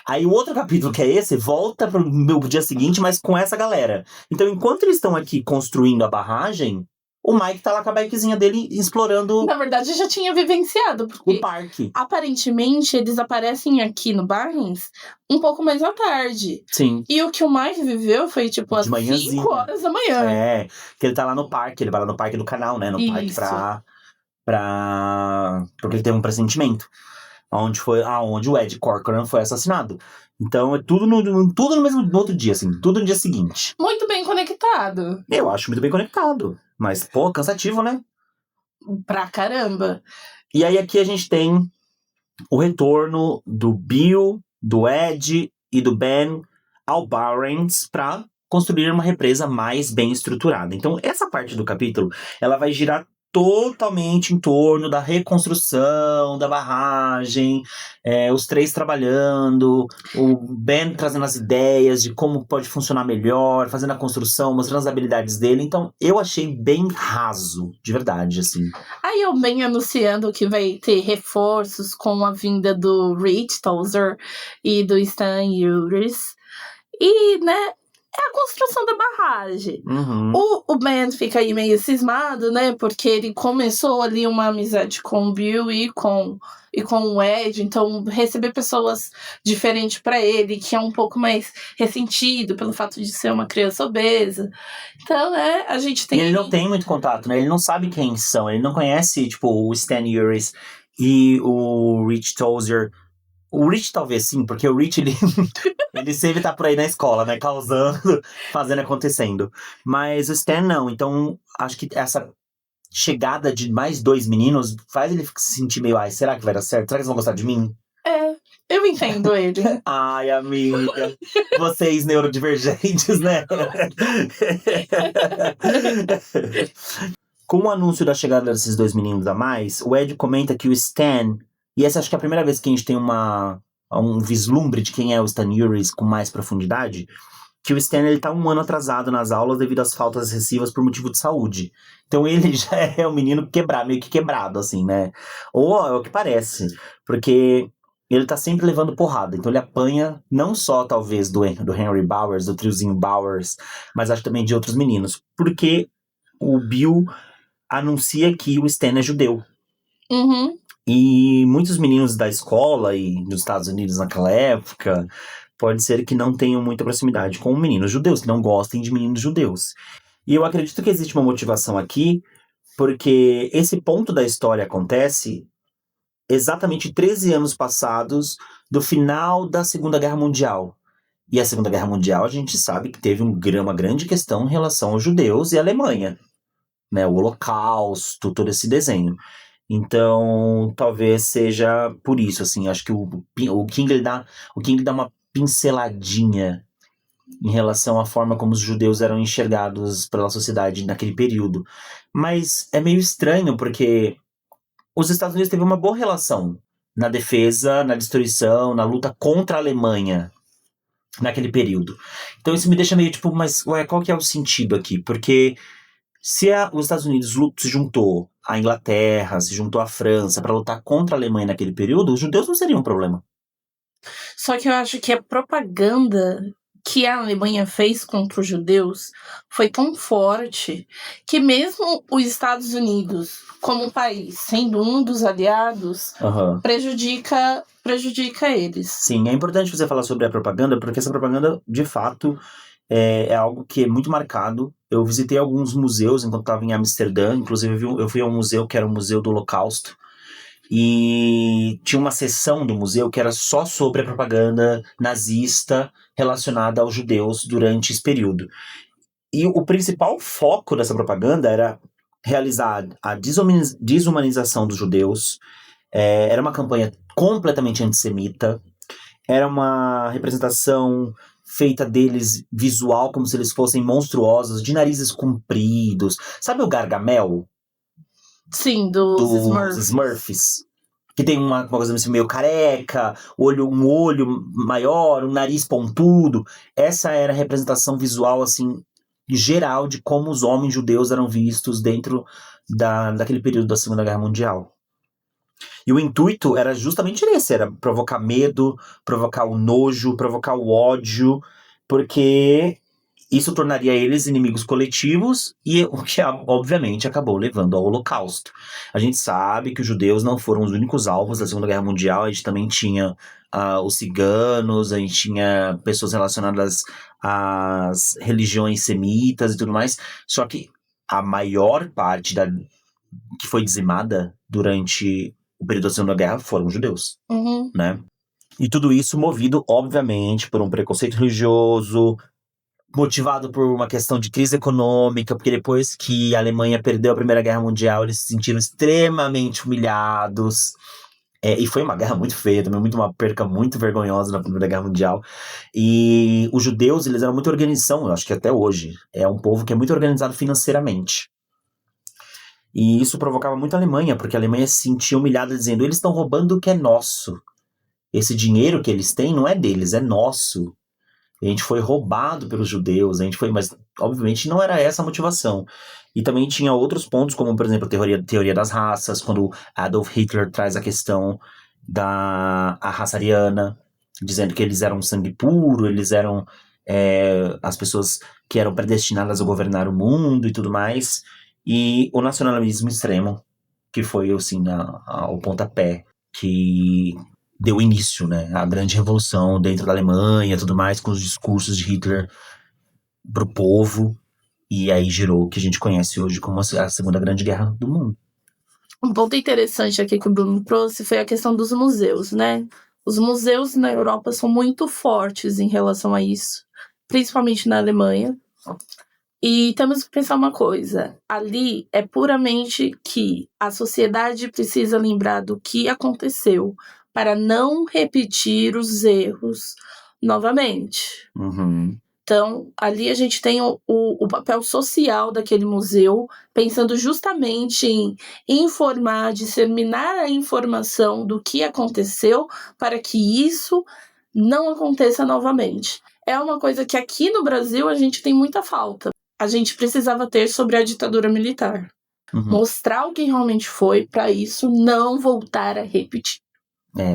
S1: Aí o outro capítulo, que é esse, volta pro meu dia seguinte, mas com essa galera. Então, enquanto eles estão aqui construindo a barragem, o Mike tá lá com a bikezinha dele explorando...
S2: Na verdade, eu já tinha vivenciado, porque...
S1: o parque.
S2: Aparentemente, eles aparecem aqui no Barrens um pouco mais à tarde.
S1: Sim.
S2: E o que o Mike viveu foi, tipo, às 5 horas da manhã.
S1: Que ele tá lá no parque, ele vai lá no parque do canal, né? No parque porque ele teve um pressentimento. Onde o Ed Corcoran foi assassinado. Então, é tudo no mesmo outro dia, assim. Tudo no dia seguinte.
S2: Muito bem conectado.
S1: Eu acho muito bem conectado. Mas, cansativo, né?
S2: Pra caramba.
S1: E aí, aqui a gente tem o retorno do Bill, do Ed e do Ben ao Barrens pra construir uma represa mais bem estruturada. Então, essa parte do capítulo, ela vai girar totalmente em torno da reconstrução da barragem, os três trabalhando, o Ben trazendo as ideias de como pode funcionar melhor, fazendo a construção, mostrando as habilidades dele. Então, eu achei bem raso, de verdade, assim.
S2: Aí o Ben anunciando que vai ter reforços com a vinda do Rich Tozer e do Stan Uris. E, né, é a construção da barragem.
S1: Uhum.
S2: O Ben fica aí meio cismado, né? Porque ele começou ali uma amizade com o Bill e com o Ed. Então, receber pessoas diferentes para ele, que é um pouco mais ressentido pelo fato de ser uma criança obesa. Então, né, a gente tem...
S1: E ele não tem muito contato, né? Ele não sabe quem são. Ele não conhece, tipo, o Stan Uris e o Rich Tozer. O Rich talvez sim, porque o Rich, ele sempre tá por aí na escola, né? Causando, fazendo, acontecendo. Mas o Stan não. Então, acho que essa chegada de mais 2 meninos faz ele se sentir meio, será que vai dar certo? Será que eles vão gostar de mim?
S2: Eu entendo ele.
S1: Ai, amiga. Vocês neurodivergentes, né? Com o anúncio da chegada desses 2 meninos a mais, o Ed comenta que o Stan... E essa acho que é a primeira vez que a gente tem um vislumbre de quem é o Stan Uris com mais profundidade, que o Stan ele tá 1 ano atrasado nas aulas devido às faltas excessivas por motivo de saúde. Então ele já é um menino meio que quebrado, assim, né? Ou é o que parece, porque ele tá sempre levando porrada. Então ele apanha não só, talvez, do Henry Bowers, do triozinho Bowers, mas acho também de outros meninos. Porque o Bill anuncia que o Stan é judeu.
S2: Uhum.
S1: E muitos meninos da escola e nos Estados Unidos naquela época, pode ser que não tenham muita proximidade com meninos judeus, que não gostem de meninos judeus. E eu acredito que existe uma motivação aqui, porque esse ponto da história acontece exatamente 13 anos passados do final da Segunda Guerra Mundial. E a Segunda Guerra Mundial, a gente sabe que teve uma grande questão em relação aos judeus e à Alemanha, né? O Holocausto, todo esse desenho. Então, talvez seja por isso, assim, acho que o King dá uma pinceladinha em relação à forma como os judeus eram enxergados pela sociedade naquele período. Mas é meio estranho, porque os Estados Unidos teve uma boa relação na defesa, na destruição, na luta contra a Alemanha naquele período. Então isso me deixa meio tipo, mas qual que é o sentido aqui? Porque se os Estados Unidos se juntou à Inglaterra, se juntou à França para lutar contra a Alemanha naquele período, os judeus não seriam um problema.
S2: Só que eu acho que a propaganda que a Alemanha fez contra os judeus foi tão forte que mesmo os Estados Unidos, como país, sendo um dos aliados, prejudica eles.
S1: Sim, é importante você falar sobre a propaganda, porque essa propaganda, de fato, é algo que é muito marcado. Eu visitei alguns museus enquanto estava em Amsterdã, inclusive eu fui a um museu que era o Museu do Holocausto, e tinha uma seção do museu que era só sobre a propaganda nazista relacionada aos judeus durante esse período. E o principal foco dessa propaganda era realizar a desumanização dos judeus. Era uma campanha completamente antissemita. Era uma representação feita deles visual, como se eles fossem monstruosos, de narizes compridos. Sabe o Gargamel?
S2: Sim, dos
S1: Smurfs. Que tem uma coisa assim, meio careca, um olho maior, um nariz pontudo. Essa era a representação visual, assim, geral de como os homens judeus eram vistos dentro daquele período da Segunda Guerra Mundial. E o intuito era justamente esse, era provocar medo, provocar o nojo, provocar o ódio, porque isso tornaria eles inimigos coletivos, e o que obviamente acabou levando ao Holocausto. A gente sabe que os judeus não foram os únicos alvos da Segunda Guerra Mundial, a gente também tinha os ciganos, a gente tinha pessoas relacionadas às religiões semitas e tudo mais, só que a maior parte que foi dizimada durante o período da Segunda Guerra foram os judeus, né? E tudo isso movido, obviamente, por um preconceito religioso, motivado por uma questão de crise econômica, porque depois que a Alemanha perdeu a Primeira Guerra Mundial, eles se sentiram extremamente humilhados. E foi uma guerra muito feia, também uma perca muito vergonhosa na Primeira Guerra Mundial. E os judeus, eles eram muito organizados, eu acho que até hoje, é um povo que é muito organizado financeiramente. E isso provocava muito a Alemanha, porque a Alemanha se sentia humilhada, dizendo, eles estão roubando o que é nosso. Esse dinheiro que eles têm não é deles, é nosso. A gente foi roubado pelos judeus, mas obviamente não era essa a motivação. E também tinha outros pontos, como por exemplo a teoria das raças, quando Adolf Hitler traz a questão da raça ariana, dizendo que eles eram sangue puro, eles eram as pessoas que eram predestinadas a governar o mundo e tudo mais. E o nacionalismo extremo, que foi assim, o pontapé que deu início, né, à grande revolução dentro da Alemanha e tudo mais, com os discursos de Hitler pro povo, e aí gerou o que a gente conhece hoje como a Segunda Grande Guerra do Mundo.
S2: Um ponto interessante aqui que o Bruno trouxe foi a questão dos museus, né? Os museus na Europa são muito fortes em relação a isso, principalmente na Alemanha. E temos que pensar uma coisa, ali é puramente que a sociedade precisa lembrar do que aconteceu para não repetir os erros novamente. Então, ali a gente tem o papel social daquele museu, pensando justamente em informar, disseminar a informação do que aconteceu para que isso não aconteça novamente. É uma coisa que aqui no Brasil a gente tem muita falta. A gente precisava ter sobre a ditadura militar. Mostrar o que realmente foi para isso não voltar a repetir.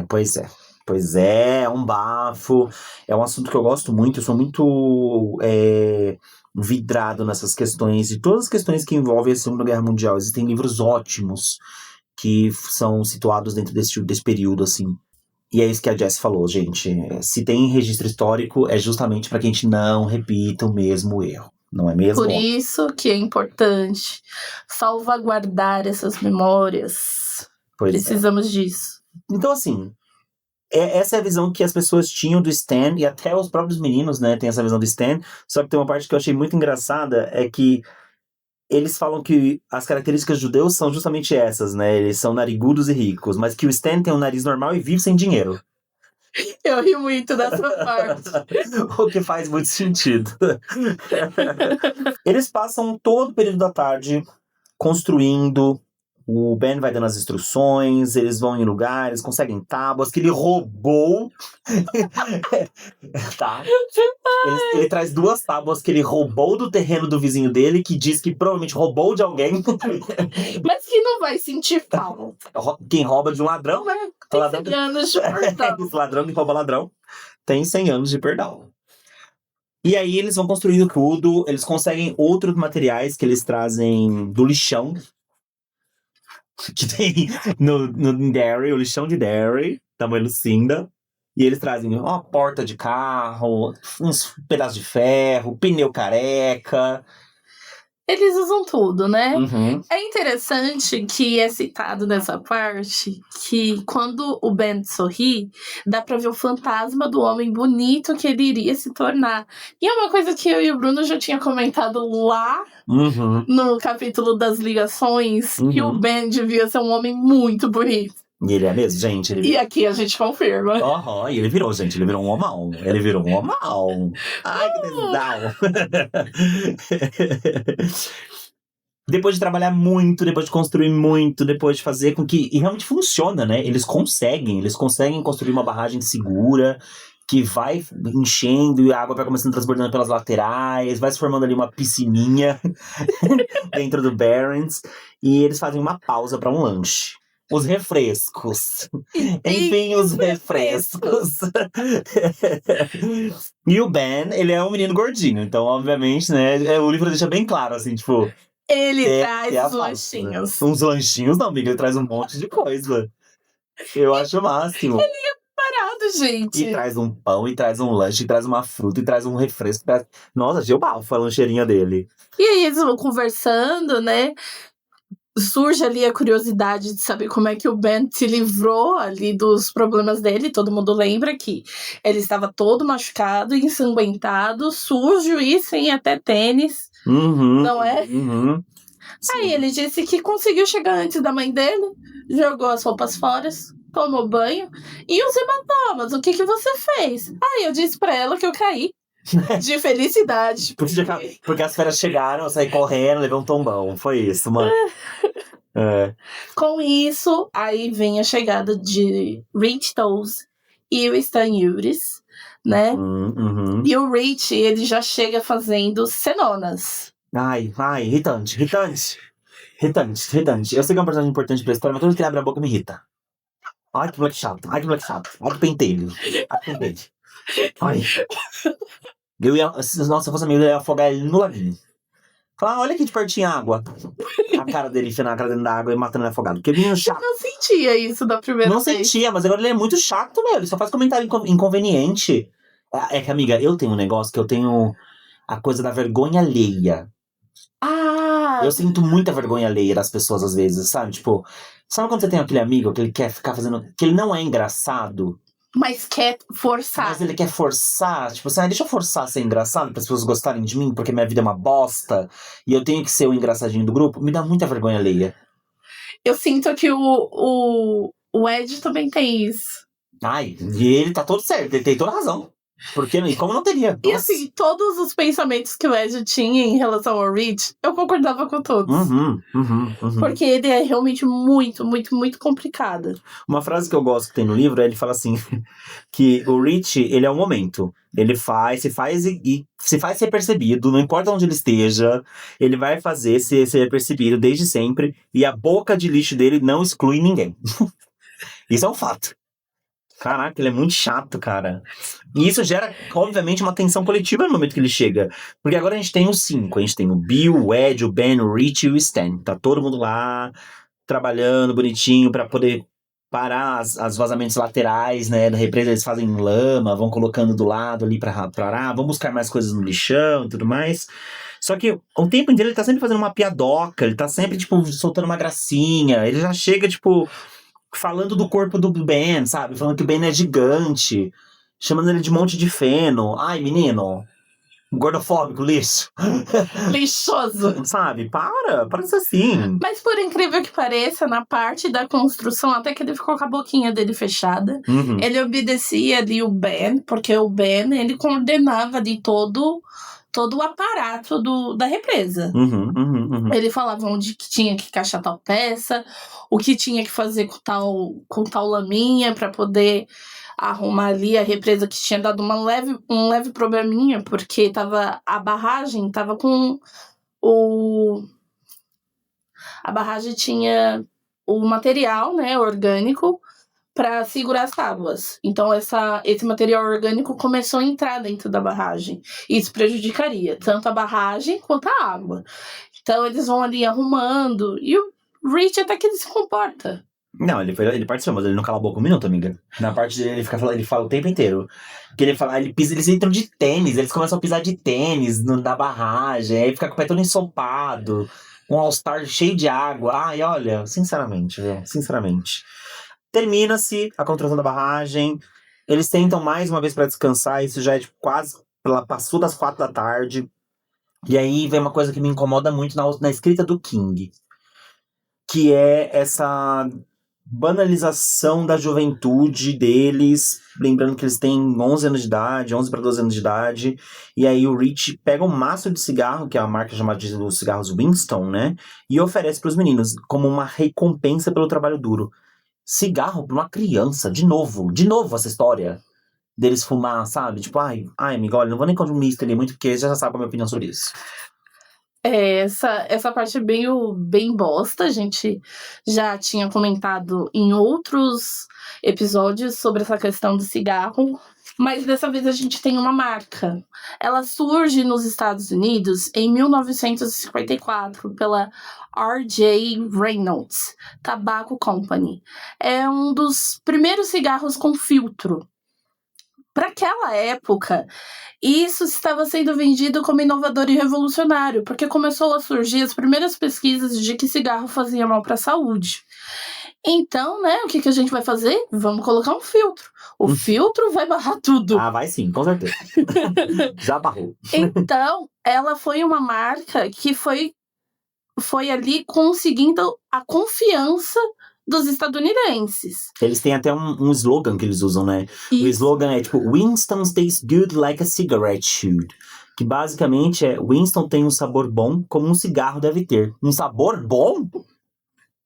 S1: Pois é. Pois é um bafo. É um assunto que eu gosto muito. Eu sou muito vidrado nessas questões. E todas as questões que envolvem a Segunda Guerra Mundial. Existem livros ótimos que são situados dentro desse período, assim. E é isso que a Jess falou, gente. Se tem registro histórico, é justamente para que a gente não repita o mesmo erro. Não é mesmo?
S2: Por isso que é importante salvaguardar essas memórias. Precisamos disso.
S1: Então, assim, essa é a visão que as pessoas tinham do Stan, e até os próprios meninos, né, têm essa visão do Stan. Só que tem uma parte que eu achei muito engraçada, é que eles falam que as características judeus são justamente essas, né? Eles são narigudos e ricos, mas que o Stan tem um nariz normal e vive sem dinheiro.
S2: Eu ri muito dessa parte.
S1: O que faz muito sentido. Eles passam todo o período da tarde construindo O Ben vai dando as instruções, eles vão em lugares, conseguem tábuas que ele roubou. Tá? Ele traz 2 tábuas que ele roubou do terreno do vizinho dele, que diz que provavelmente roubou de alguém.
S2: Mas que não vai sentir falta.
S1: Quem rouba de um ladrão, né?
S2: Tem 100 anos de perdão.
S1: Esse ladrão que rouba ladrão tem 100 anos de perdão. E aí eles vão construindo tudo, eles conseguem outros materiais que eles trazem do lixão. Que tem no Derry, o lixão de Derry, da mãe Lucinda. E eles trazem uma porta de carro, uns pedaços de ferro, pneu careca.
S2: Eles usam tudo, né?
S1: Uhum.
S2: É interessante que é citado nessa parte que quando o Ben sorri, dá pra ver o fantasma do homem bonito que ele iria se tornar. E é uma coisa que eu e o Bruno já tinha comentado lá no capítulo das ligações, que o Ben devia ser um homem muito bonito.
S1: E ele é mesmo, gente.
S2: E aqui a gente confirma.
S1: E ele virou, gente. Ele virou um homão. Ai, que tesão. Depois de trabalhar muito, depois de construir muito, depois de fazer com que... E realmente funciona, né? Eles conseguem construir uma barragem segura, que vai enchendo e a água vai começando transbordando pelas laterais, vai se formando ali uma piscininha dentro do Barrens. E eles fazem uma pausa para um lanche. Os refrescos. Enfim, os refrescos. E o Ben, ele é um menino gordinho. Então, obviamente, né? O livro deixa bem claro, assim, tipo...
S2: Ele traz os lanchinhos.
S1: Uns lanchinhos, não, amiga. Ele traz um monte de coisa. Eu acho o máximo.
S2: Ele é parado, gente.
S1: E traz um pão, e traz um lanche, e traz uma fruta, e traz um refresco. Nossa, eu bafo a lancheirinha dele.
S2: E aí eles vão conversando, né? Surge ali a curiosidade de saber como é que o Ben se livrou ali dos problemas dele. Todo mundo lembra que ele estava todo machucado, ensanguentado, sujo e sem até tênis. Não é? Aí ele disse que conseguiu chegar antes da mãe dele, jogou as roupas fora, tomou banho e os hematomas. O que você fez? Aí eu disse pra ela que eu caí. De felicidade.
S1: Porque as férias chegaram, eu saí correndo, levei um tombão. Foi isso, mano.
S2: Com isso, aí vem a chegada de Rich Toes e o Stan Uris, né? E o Rich, ele já chega fazendo cenonas.
S1: Ai, irritante. Eu sei que é um personagem importante pra história, mas toda vez que ele abre a boca me irrita. Ai, que moleque chato. Ai, que pentelho. Ai. Nossa, se eu fosse amigo, eu ia afogar ele no laguinho. Falar, olha aqui de pertinho a água. A cara dele enfiando a cara dentro da água e matando ele afogado. Porque menino chato.
S2: Eu não sentia isso da primeira vez.
S1: Não sentia, mas agora ele é muito chato, meu. Ele só faz comentário inconveniente. É que, amiga, eu tenho um negócio que eu tenho a coisa da vergonha alheia. Eu sinto muita vergonha alheia das pessoas às vezes, sabe? Tipo, sabe quando você tem aquele amigo que ele quer ficar fazendo... Que ele não é engraçado...
S2: Mas quer forçar.
S1: Mas ele quer forçar, tipo assim, deixa eu forçar a ser engraçado para as pessoas gostarem de mim, porque minha vida é uma bosta, e eu tenho que ser o engraçadinho do grupo, me dá muita vergonha alheia.
S2: Eu sinto que o Ed também tem isso.
S1: Ai, e ele tá todo certo, ele tem toda razão. Porque, e como não teria?
S2: E assim, todos os pensamentos que o Ed tinha em relação ao Rich, eu concordava com todos. Porque ele é realmente muito, muito, muito complicado.
S1: Uma frase que eu gosto que tem no livro, ele fala assim, que o Rich, ele é um momento. Ele se faz ser percebido, não importa onde ele esteja, ele vai fazer ser percebido desde sempre, e a boca de lixo dele não exclui ninguém. Isso é um fato. Caraca, ele é muito chato, cara. E isso gera, obviamente, uma tensão coletiva no momento que ele chega. Porque agora a gente tem os 5. A gente tem o Bill, o Ed, o Ben, o Rich e o Stan. Tá todo mundo lá, trabalhando bonitinho pra poder parar os vazamentos laterais, né? Da represa eles fazem lama, vão colocando do lado ali pra parar. Vão buscar mais coisas no lixão e tudo mais. Só que o tempo inteiro ele tá sempre fazendo uma piadoca. Ele tá sempre, tipo, soltando uma gracinha. Ele já chega, tipo... falando do corpo do Ben, sabe? Falando que o Ben é gigante. Chamando ele de monte de feno. Ai, menino. Gordofóbico, lixo.
S2: Lixoso.
S1: Sabe? Para de ser assim.
S2: Mas por incrível que pareça, na parte da construção, até que ele ficou com a boquinha dele fechada, ele obedecia ali o Ben, porque o Ben, ele coordenava ali todo todo o aparato da represa. Ele falava onde que tinha que encaixar tal peça, o que tinha que fazer com tal laminha para poder arrumar ali a represa que tinha dado um leve probleminha, porque a barragem tava com a barragem tinha o material, né, orgânico para segurar as tábuas. Então esse material orgânico começou a entrar dentro da barragem. Isso prejudicaria tanto a barragem quanto a água. Então eles vão ali arrumando e o Rich até que ele se comporta.
S1: Não, ele participa, mas ele não cala a boca um minuto, amiga. Na parte dele, ele fala o tempo inteiro. Que eles entram de tênis, eles começam a pisar de tênis na barragem, aí fica com o pé todo ensopado, um All-Star cheio de água. Ai, olha, sinceramente, viu? Sinceramente. Termina-se a construção da barragem, eles sentam mais uma vez pra descansar, isso já é quase, passou das 4 da tarde. E aí vem uma coisa que me incomoda muito na escrita do King, que é essa banalização da juventude deles, lembrando que eles têm 11 anos de idade, 11 para 12 anos de idade, e aí o Rich pega um maço de cigarro, que é a marca chamada de os cigarros Winston, né, e oferece para os meninos como uma recompensa pelo trabalho duro. Cigarro para uma criança, de novo essa história deles fumar, sabe? Tipo, ai, amiga, olha, não vou nem me estender muito, porque já sabe a minha opinião sobre isso.
S2: Essa parte é bem bosta. A gente já tinha comentado em outros episódios sobre essa questão do cigarro, mas dessa vez a gente tem uma marca. Ela surge nos Estados Unidos em 1954 pela R.J. Reynolds Tobacco Company. É um dos primeiros cigarros com filtro. Para aquela época, isso estava sendo vendido como inovador e revolucionário, porque começou a surgir as primeiras pesquisas de que cigarro fazia mal para a saúde. Então, né, o que a gente vai fazer? Vamos colocar um filtro. O filtro vai barrar tudo.
S1: Ah, vai sim, com certeza. Já barrou.
S2: Então, ela foi uma marca que foi ali conseguindo a confiança dos estadunidenses.
S1: Eles têm até um slogan que eles usam, né? Isso. O slogan é tipo, Winston tastes good like a cigarette should. Que basicamente é, Winston tem um sabor bom como um cigarro deve ter. Um sabor bom?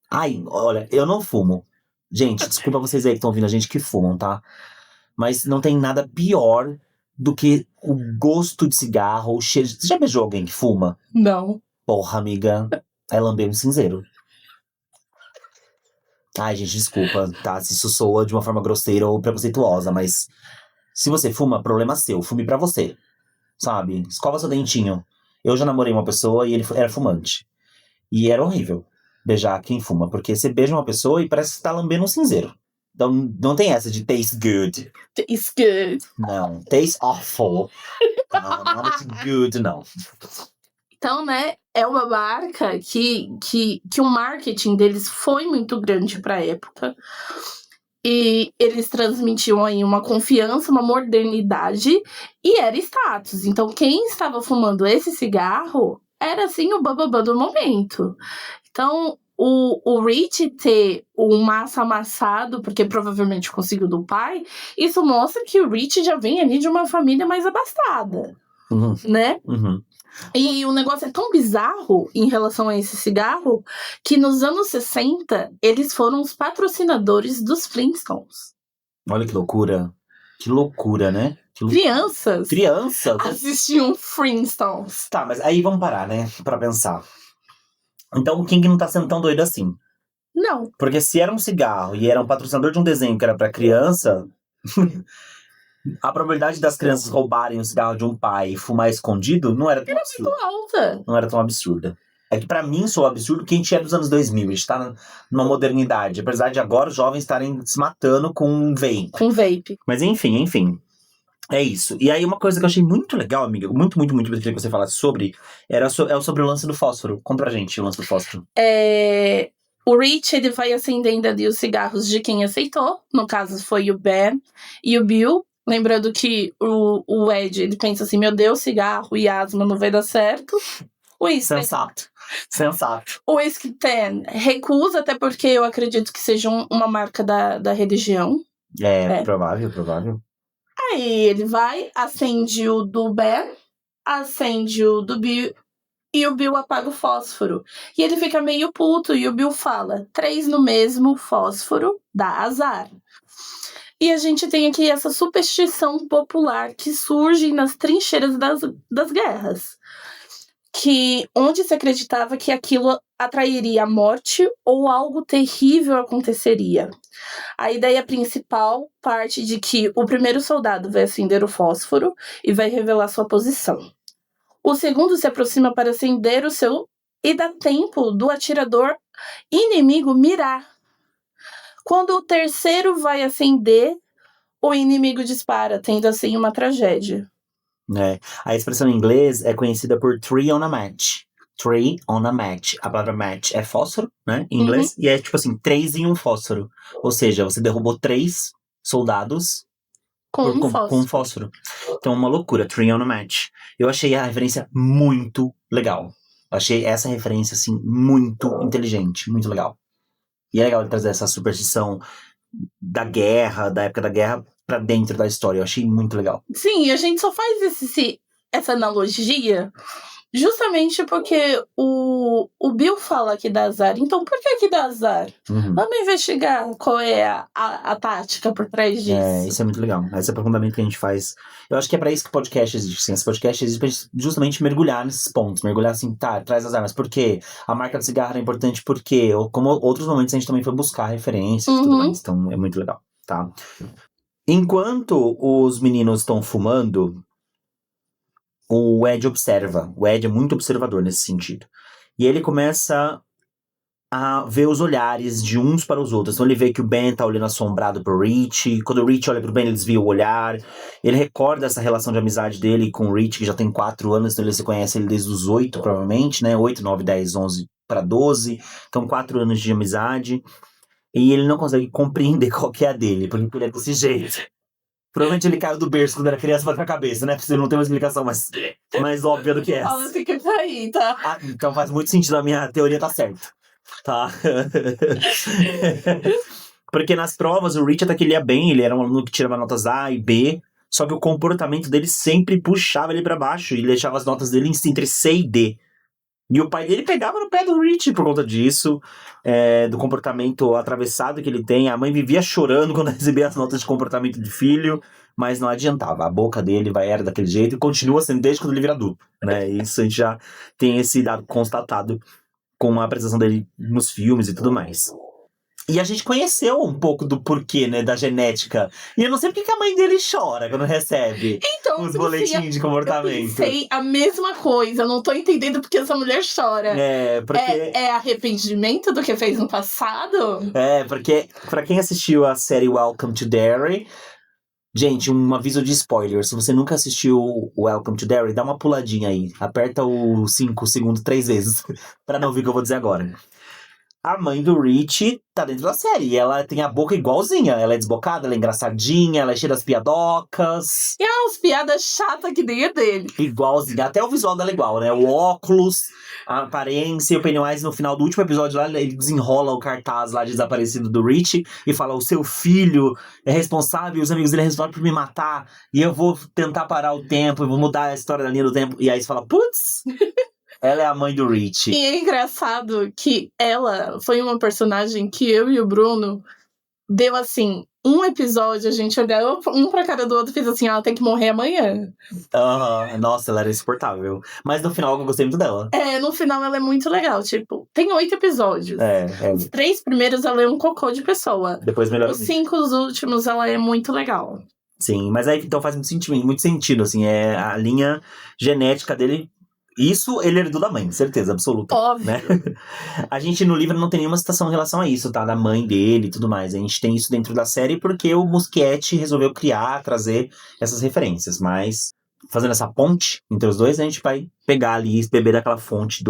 S1: Ai, olha, eu não fumo. Gente, desculpa vocês aí que estão ouvindo a gente que fumam, tá? Mas não tem nada pior do que o gosto de cigarro, o cheiro. Você já beijou alguém que fuma?
S2: Não.
S1: Porra, amiga, é lamber um cinzeiro. Ai, gente, desculpa, tá? Se isso soa de uma forma grosseira ou preconceituosa, mas se você fuma, problema seu. Fume pra você, sabe? Escova seu dentinho. Eu já namorei uma pessoa e ele era fumante. E era horrível beijar quem fuma, porque você beija uma pessoa e parece que você tá lambendo um cinzeiro. Então não tem essa de taste good.
S2: Taste good.
S1: Não, taste awful. Não, nada de good, não.
S2: Então, né, é uma marca que o marketing deles foi muito grande para a época. E eles transmitiam aí uma confiança, uma modernidade e era status. Então, quem estava fumando esse cigarro era, assim, o bababã do momento. Então, o Rich ter um maço amassado, porque provavelmente conseguiu do pai, isso mostra que o Rich já vem ali de uma família mais abastada, né? E o negócio é tão bizarro em relação a esse cigarro que nos anos 60 eles foram os patrocinadores dos Flintstones.
S1: Olha que loucura. Que loucura, né?
S2: Crianças
S1: Crianças
S2: assistiam Flintstones.
S1: Tá, mas aí vamos parar, né? Pra pensar. Então o King não tá sendo tão doido assim.
S2: Não.
S1: Porque se era um cigarro e era um patrocinador de um desenho que era pra criança... A probabilidade das crianças roubarem o cigarro de um pai e fumar escondido não era tão absurda.
S2: Muito alta.
S1: Não era tão absurda. É que pra mim soa absurdo porque a gente é dos anos 2000, a gente tá numa modernidade. Apesar de agora os jovens estarem se matando com vape.
S2: Com vape.
S1: Mas enfim. É isso. E aí uma coisa que eu achei muito legal, amiga, muito, eu queria que você falasse sobre, é sobre o lance do fósforo. Conta pra gente o lance do fósforo.
S2: O Rich, ele vai acendendo ali os cigarros de quem aceitou. No caso, foi o Ben e o Bill. Lembrando que o Ed, ele pensa assim, meu Deus, cigarro e asma não vai dar certo.
S1: Sensato.
S2: O Whisky Ten recusa, até porque eu acredito que seja uma marca da religião.
S1: É provável.
S2: Aí ele vai, acende o do Ben acende o do Bill e o Bill apaga o fósforo. E ele fica meio puto e o Bill fala: 3 no mesmo fósforo dá azar. E a gente tem aqui essa superstição popular que surge nas trincheiras das guerras. Que onde se acreditava que aquilo atrairia a morte ou algo terrível aconteceria. A ideia principal parte de que o primeiro soldado vai acender o fósforo e vai revelar sua posição. O segundo se aproxima para acender o seu e dá tempo do atirador inimigo mirar. Quando o terceiro vai acender, o inimigo dispara, tendo assim uma tragédia.
S1: A expressão em inglês é conhecida por tree on a match. Tree on a match. A palavra match é fósforo, né? Em inglês. E é tipo assim, 3 em um fósforo. Ou seja, você derrubou 3 soldados com um fósforo. Então é uma loucura. Tree on a match. Eu achei a referência muito legal. Achei essa referência, assim, muito inteligente. Muito legal. E é legal ele trazer essa superstição da guerra, da época da guerra, pra dentro da história. Eu achei muito legal.
S2: Sim, e a gente só faz essa analogia justamente porque o Bill fala que dá azar. Então, por que dá azar? Vamos investigar qual é a tática por trás disso.
S1: Isso é muito legal. Esse aprofundamento que a gente faz. Eu acho que é pra isso que o podcast existe. Assim. Esse podcast existe pra justamente mergulhar nesses pontos. Mergulhar assim, traz as armas. Por quê? A marca do cigarro é importante porque, como outros momentos, a gente também foi buscar referências e tudo mais. Então, é muito legal, tá? Enquanto os meninos estão fumando, o Ed observa. O Ed é muito observador nesse sentido. E ele começa a ver os olhares de uns para os outros. Então ele vê que o Ben tá olhando assombrado pro Rich. Quando o Rich olha pro Ben, ele desvia o olhar. Ele recorda essa relação de amizade dele com o Rich, que já tem 4 anos. Então ele se conhece ele desde os 8, provavelmente, né? 8, 9, 10, 11 para 12. Então 4 anos de amizade. E ele não consegue compreender qual que é a dele, porque ele é desse jeito. Provavelmente ele caiu do berço quando era criança pra cabeça, né? Porque não tem uma explicação mais óbvia do que essa.
S2: Fala assim que cair, tá?
S1: Então faz muito sentido, a minha teoria tá certa. Tá? Porque nas provas o Rich até que ele ia bem, ele era um aluno que tirava notas A e B, só que o comportamento dele sempre puxava ele pra baixo, e deixava as notas dele entre C e D. E o pai dele pegava no pé do Rich por conta disso, do comportamento atravessado que ele tem. A mãe vivia chorando quando recebia as notas de comportamento de filho, mas não adiantava. A boca dele era daquele jeito e continua sendo desde quando ele vira adulto, né? Isso a gente já tem esse dado constatado com a apresentação dele nos filmes e tudo mais. E a gente conheceu um pouco do porquê, né, da genética. E eu não sei porque que a mãe dele chora quando recebe os boletins de comportamento.
S2: Eu pensei a mesma coisa, eu não tô entendendo porque essa mulher chora.
S1: Porque...
S2: É arrependimento do que fez no passado?
S1: Porque pra quem assistiu a série Welcome to Derry... Gente, um aviso de spoiler. Se você nunca assistiu Welcome to Derry, dá uma puladinha aí. Aperta o 5 segundos 3 vezes pra não ouvir o que eu vou dizer agora. A mãe do Rich tá dentro da série. E ela tem a boca igualzinha. Ela é desbocada, ela é engraçadinha, ela é cheia das piadocas.
S2: E umas piadas chatas que nem a dele.
S1: Igualzinha. Até o visual dela é igual, né? O óculos, a aparência. E o Pennywise, no final do último episódio lá, ele desenrola o cartaz lá desaparecido do Rich e fala: o seu filho é responsável, e os amigos dele é responsável por me matar. E eu vou tentar parar o tempo, eu vou mudar a história da linha do tempo. E aí você fala: putz! Ela é a mãe do Rich.
S2: E é engraçado que ela foi uma personagem que eu e o Bruno deu assim, um episódio, a gente olhou um pra cara do outro e fez assim, ela tem que morrer amanhã.
S1: Nossa, ela era insuportável. Mas no final eu gostei muito dela.
S2: No final ela é muito legal, tipo, tem 8 episódios. Os 3 primeiros ela é um cocô de pessoa.
S1: Depois melhora.
S2: Os 5 últimos ela é muito legal.
S1: Sim, mas aí então faz muito sentido, assim, a linha genética dele. Isso ele herdou da mãe, certeza absoluta.
S2: Óbvio.
S1: Né? A gente no livro não tem nenhuma citação em relação a isso, tá? Da mãe dele e tudo mais. A gente tem isso dentro da série porque o Muschietti resolveu trazer essas referências. Mas fazendo essa ponte entre os dois, a gente vai pegar ali e beber daquela fonte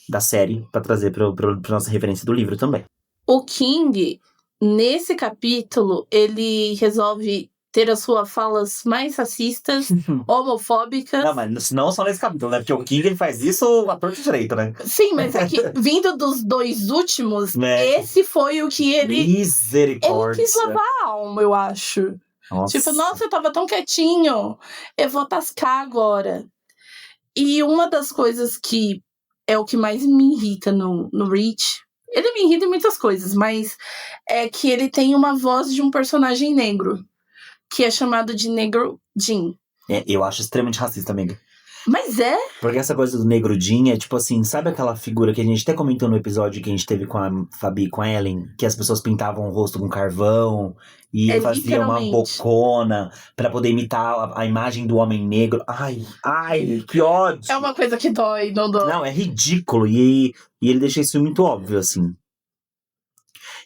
S1: da série pra trazer pra nossa referência do livro também.
S2: O King, nesse capítulo, ele resolve ter as suas falas mais racistas, homofóbicas.
S1: Não, mas não só nesse capítulo, né? Porque o King ele faz isso à torta direito, né?
S2: Sim, mas é que vindo dos 2 últimos, esse foi o que ele...
S1: Misericórdia.
S2: Ele quis lavar a alma, eu acho.
S1: Nossa.
S2: Tipo, nossa, eu tava tão quietinho, eu vou tascar agora. E uma das coisas que é o que mais me irrita no Reach, ele me irrita em muitas coisas, mas é que ele tem uma voz de um personagem negro, que é chamado de Negro Jim.
S1: Eu acho extremamente racista, amiga.
S2: Mas é?
S1: Porque essa coisa do Negro Jim é tipo assim, sabe aquela figura que a gente até comentou no episódio que a gente teve com a Fabi, com a Ellen, que as pessoas pintavam o rosto com carvão e faziam uma bocona pra poder imitar a imagem do homem negro. Ai, que ódio!
S2: É uma coisa que dói, não dói.
S1: Não, é ridículo e ele deixa isso muito óbvio, assim.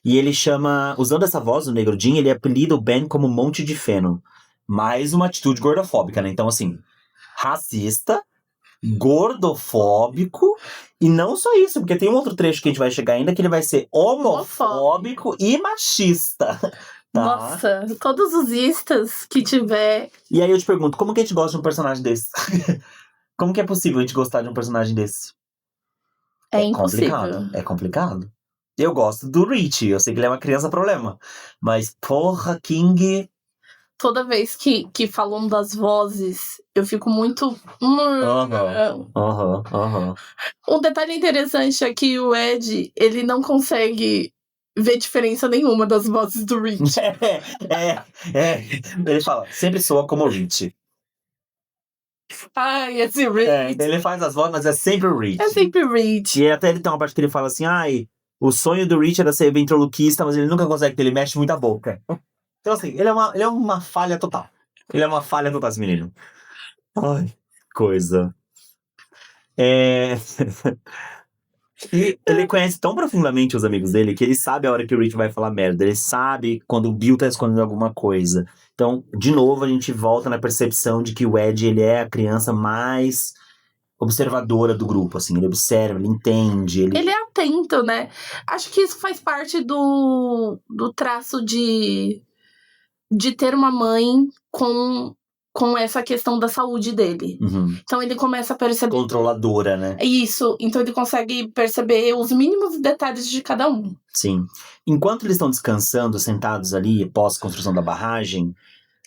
S1: E ele chama, usando essa voz do Negro Jim, ele apelida o Ben como Monte de Feno. Mais uma atitude gordofóbica, né? Então, assim, racista, gordofóbico, e não só isso, porque tem um outro trecho que a gente vai chegar ainda, que ele vai ser homofóbico e machista. Tá?
S2: Nossa, todos os istas que tiver.
S1: E aí eu te pergunto, como que a gente gosta de um personagem desse? Como que é possível a gente gostar de um personagem desse?
S2: É impossível.
S1: Complicado, é complicado. Eu gosto do Rich, eu sei que ele é uma criança problema. Mas, porra, King...
S2: Toda vez que falam das vozes, eu fico muito... Um detalhe interessante é que o Ed, ele não consegue ver diferença nenhuma das vozes do Rich.
S1: Ele fala, sempre soa como o Rich.
S2: Ai, esse Rich.
S1: Ele faz as vozes, mas é sempre o Rich.
S2: É sempre o Rich.
S1: E até ele tem uma parte que ele fala assim, o sonho do Rich era ser ventriloquista, mas ele nunca consegue, porque ele mexe muito a boca. Então assim, ele é uma falha total. Ele é uma falha total, esse menino. Ai, coisa. E ele conhece tão profundamente os amigos dele que ele sabe a hora que o Rich vai falar merda. Ele sabe quando o Bill tá escondendo alguma coisa. Então, de novo, a gente volta na percepção de que o Ed, ele é a criança mais observadora do grupo, assim. Ele observa, ele entende.
S2: Ele é atento, né? Acho que isso faz parte do traço de ter uma mãe com essa questão da saúde dele.
S1: Uhum.
S2: Então ele começa a perceber...
S1: Controladora, né?
S2: Isso. Então ele consegue perceber os mínimos detalhes de cada um.
S1: Sim. Enquanto eles estão descansando, sentados ali, pós-construção da barragem,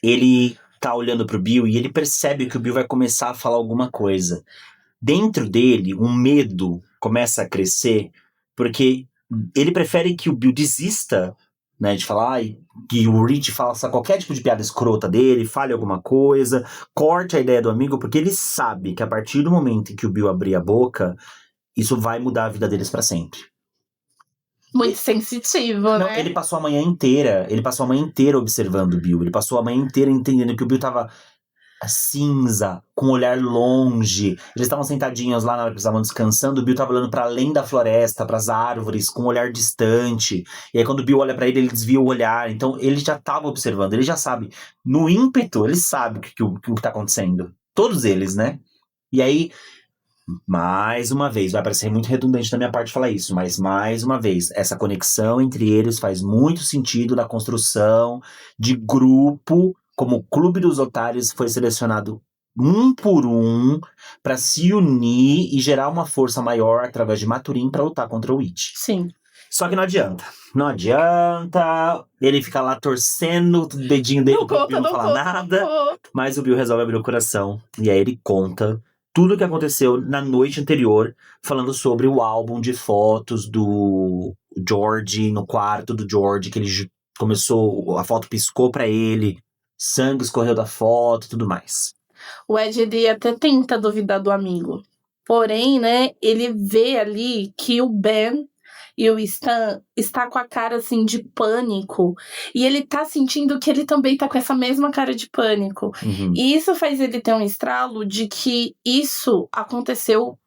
S1: ele tá olhando pro Bill e ele percebe que o Bill vai começar a falar alguma coisa. Dentro dele, um medo começa a crescer, porque ele prefere que o Bill desista, né, de falar, que o Rich faça qualquer tipo de piada escrota dele, fale alguma coisa, corte a ideia do amigo, porque ele sabe que a partir do momento em que o Bill abrir a boca, isso vai mudar a vida deles pra sempre.
S2: Muito sensitivo, né?
S1: Ele passou a manhã inteira observando o Bill, ele passou a manhã inteira entendendo que o Bill tava cinza, com o olhar longe. Eles estavam sentadinhos lá na hora que eles estavam descansando. O Bill tava olhando para além da floresta, para as árvores, com um olhar distante. E aí quando o Bill olha para ele, ele desvia o olhar. Então ele já tava observando, ele já sabe. No ímpeto, ele sabe o que tá acontecendo. Todos eles, né? E aí, mais uma vez, vai parecer muito redundante da minha parte falar isso, mas mais uma vez, essa conexão entre eles faz muito sentido na construção de grupo. Como o Clube dos Otários foi selecionado um por um para se unir e gerar uma força maior através de Maturin para lutar contra o Witch.
S2: Sim.
S1: Só que não adianta. Não adianta. Ele fica lá torcendo o dedinho dele pro Bill não falar nada. Mas o Bill resolve abrir o coração. E aí ele conta tudo o que aconteceu na noite anterior, falando sobre o álbum de fotos do George, no quarto do George, que ele começou, a foto piscou para ele. Sangue escorreu da foto e tudo mais.
S2: O Ed, ele até tenta duvidar do amigo. Porém, né, ele vê ali que o Ben e o Stan está com a cara, assim, de pânico. E ele tá sentindo que ele também tá com essa mesma cara de pânico.
S1: Uhum.
S2: E isso faz ele ter um estralo de que isso aconteceu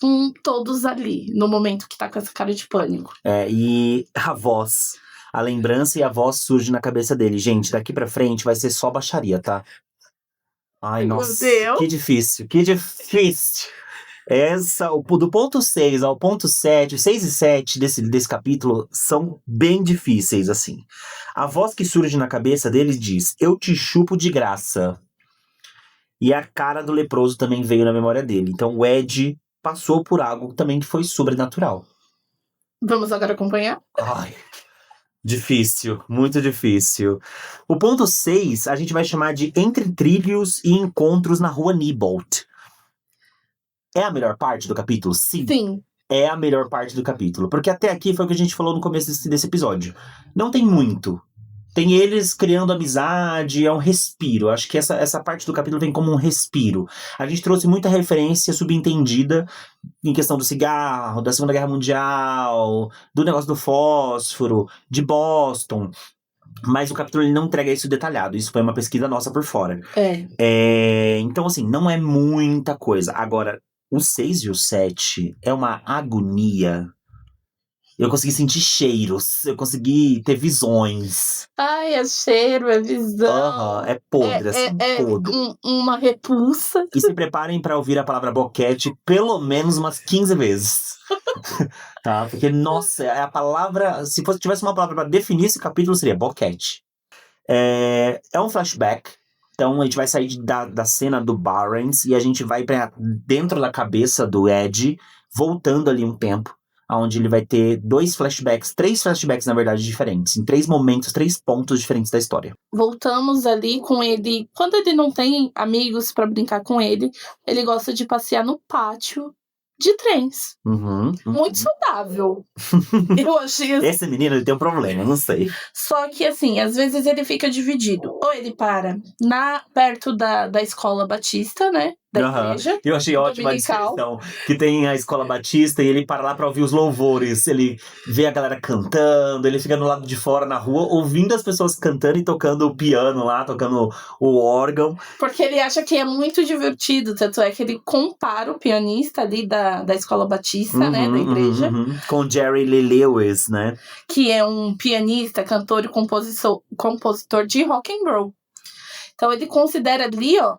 S2: com todos ali, no momento que tá com essa cara de pânico.
S1: E a voz... A lembrança e a voz surge na cabeça dele. Gente, daqui pra frente vai ser só baixaria, tá? Ai, nossa, que difícil, que difícil. Do ponto 6 ao ponto 7, 6 e 7 desse capítulo são bem difíceis, assim. A voz que surge na cabeça dele diz, eu te chupo de graça. E a cara do leproso também veio na memória dele. Então o Ed passou por algo também que foi sobrenatural.
S2: Vamos agora acompanhar?
S1: Ai... Difícil, muito difícil. O ponto 6, a gente vai chamar de Entre Trilhos e Encontros na Rua Neibolt. É a melhor parte do capítulo?
S2: Sim.
S1: É a melhor parte do capítulo. Porque até aqui foi o que a gente falou no começo desse episódio. Não tem muito. Tem eles criando amizade, é um respiro. Acho que essa parte do capítulo vem como um respiro. A gente trouxe muita referência subentendida em questão do cigarro, da Segunda Guerra Mundial, do negócio do fósforo, de Boston. Mas o capítulo ele não entrega isso detalhado. Isso foi uma pesquisa nossa por fora. Então, assim, não é muita coisa. Agora, o 6 e o 7 é uma agonia. Eu consegui sentir cheiros, eu consegui ter visões.
S2: Ai, é cheiro, é visão.
S1: É podre, assim, podre.
S2: Uma repulsa.
S1: E se preparem pra ouvir a palavra boquete pelo menos umas 15 vezes. Tá? Porque, nossa, é a palavra... Se tivesse uma palavra pra definir esse capítulo, seria boquete. É um flashback. Então, a gente vai sair da cena do Barrens e a gente vai pra dentro da cabeça do Ed, voltando ali um tempo. Onde ele vai ter 3 flashbacks, na verdade, diferentes. Em 3 momentos, 3 pontos diferentes da história.
S2: Voltamos ali com ele. Quando ele não tem amigos pra brincar com ele gosta de passear no pátio de trens. Muito saudável. Eu achei assim.
S1: Esse menino, ele tem um problema, não sei.
S2: Só que, assim, às vezes ele fica dividido. Ou ele para perto da escola batista, né? Da igreja.
S1: Eu achei ótima a descrição. Que tem a escola batista e ele para lá pra ouvir os louvores. Ele vê a galera cantando, ele fica no lado de fora na rua, ouvindo as pessoas cantando e tocando o piano lá, tocando o órgão.
S2: Porque ele acha que é muito divertido, tanto é que ele compara o pianista ali da escola batista, né, da igreja.
S1: Com o Jerry Lee Lewis, né?
S2: Que é um pianista, cantor e compositor de rock and roll. Então ele considera ali, ó,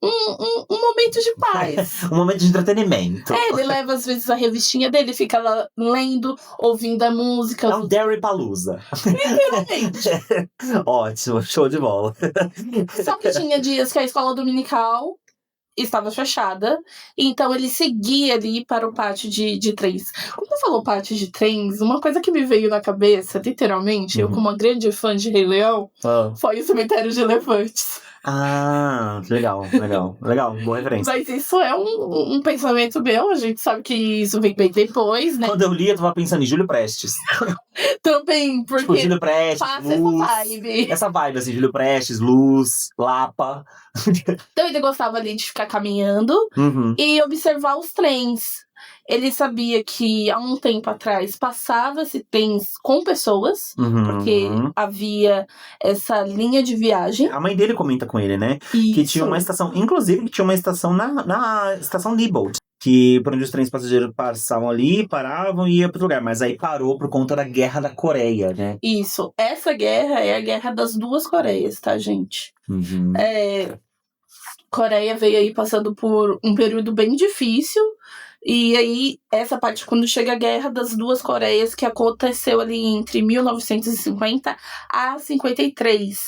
S2: um momento de paz.
S1: Um momento de entretenimento.
S2: Ele leva, às vezes, a revistinha dele, fica lá lendo, ouvindo a música.
S1: É um Derry-Palooza.
S2: Literalmente.
S1: Ótimo, show de bola.
S2: Só que tinha dias que a escola dominical estava fechada, então ele seguia ali para o pátio de trens. Quando você falou pátio de trens, uma coisa que me veio na cabeça, literalmente, eu como uma grande fã de Rei Leão, foi o cemitério de elefantes.
S1: Legal, boa referência.
S2: Mas isso é um pensamento meu, a gente sabe que isso vem bem depois, né?
S1: Quando eu li, eu tava pensando em Júlio Prestes.
S2: Também, porque
S1: tipo, Júlio Prestes,
S2: passa
S1: Luz,
S2: essa vibe.
S1: Essa vibe, assim, Júlio Prestes, Luz, Lapa.
S2: Então ele gostava ali de ficar caminhando e observar os trens. Ele sabia que há um tempo atrás passava-se trens com pessoas, porque havia essa linha de viagem.
S1: A mãe dele comenta com ele, né?
S2: Isso.
S1: Que tinha uma estação, inclusive que tinha uma estação na estação Neibolt. Que por onde os trens passageiros passavam ali, paravam e iam para outro lugar. Mas aí parou por conta da Guerra da Coreia, né?
S2: Isso. Essa guerra é a Guerra das Duas Coreias, tá, gente? Coreia veio aí passando por um período bem difícil. E aí, essa parte, quando chega a Guerra das Duas Coreias, que aconteceu ali entre 1950 a 53,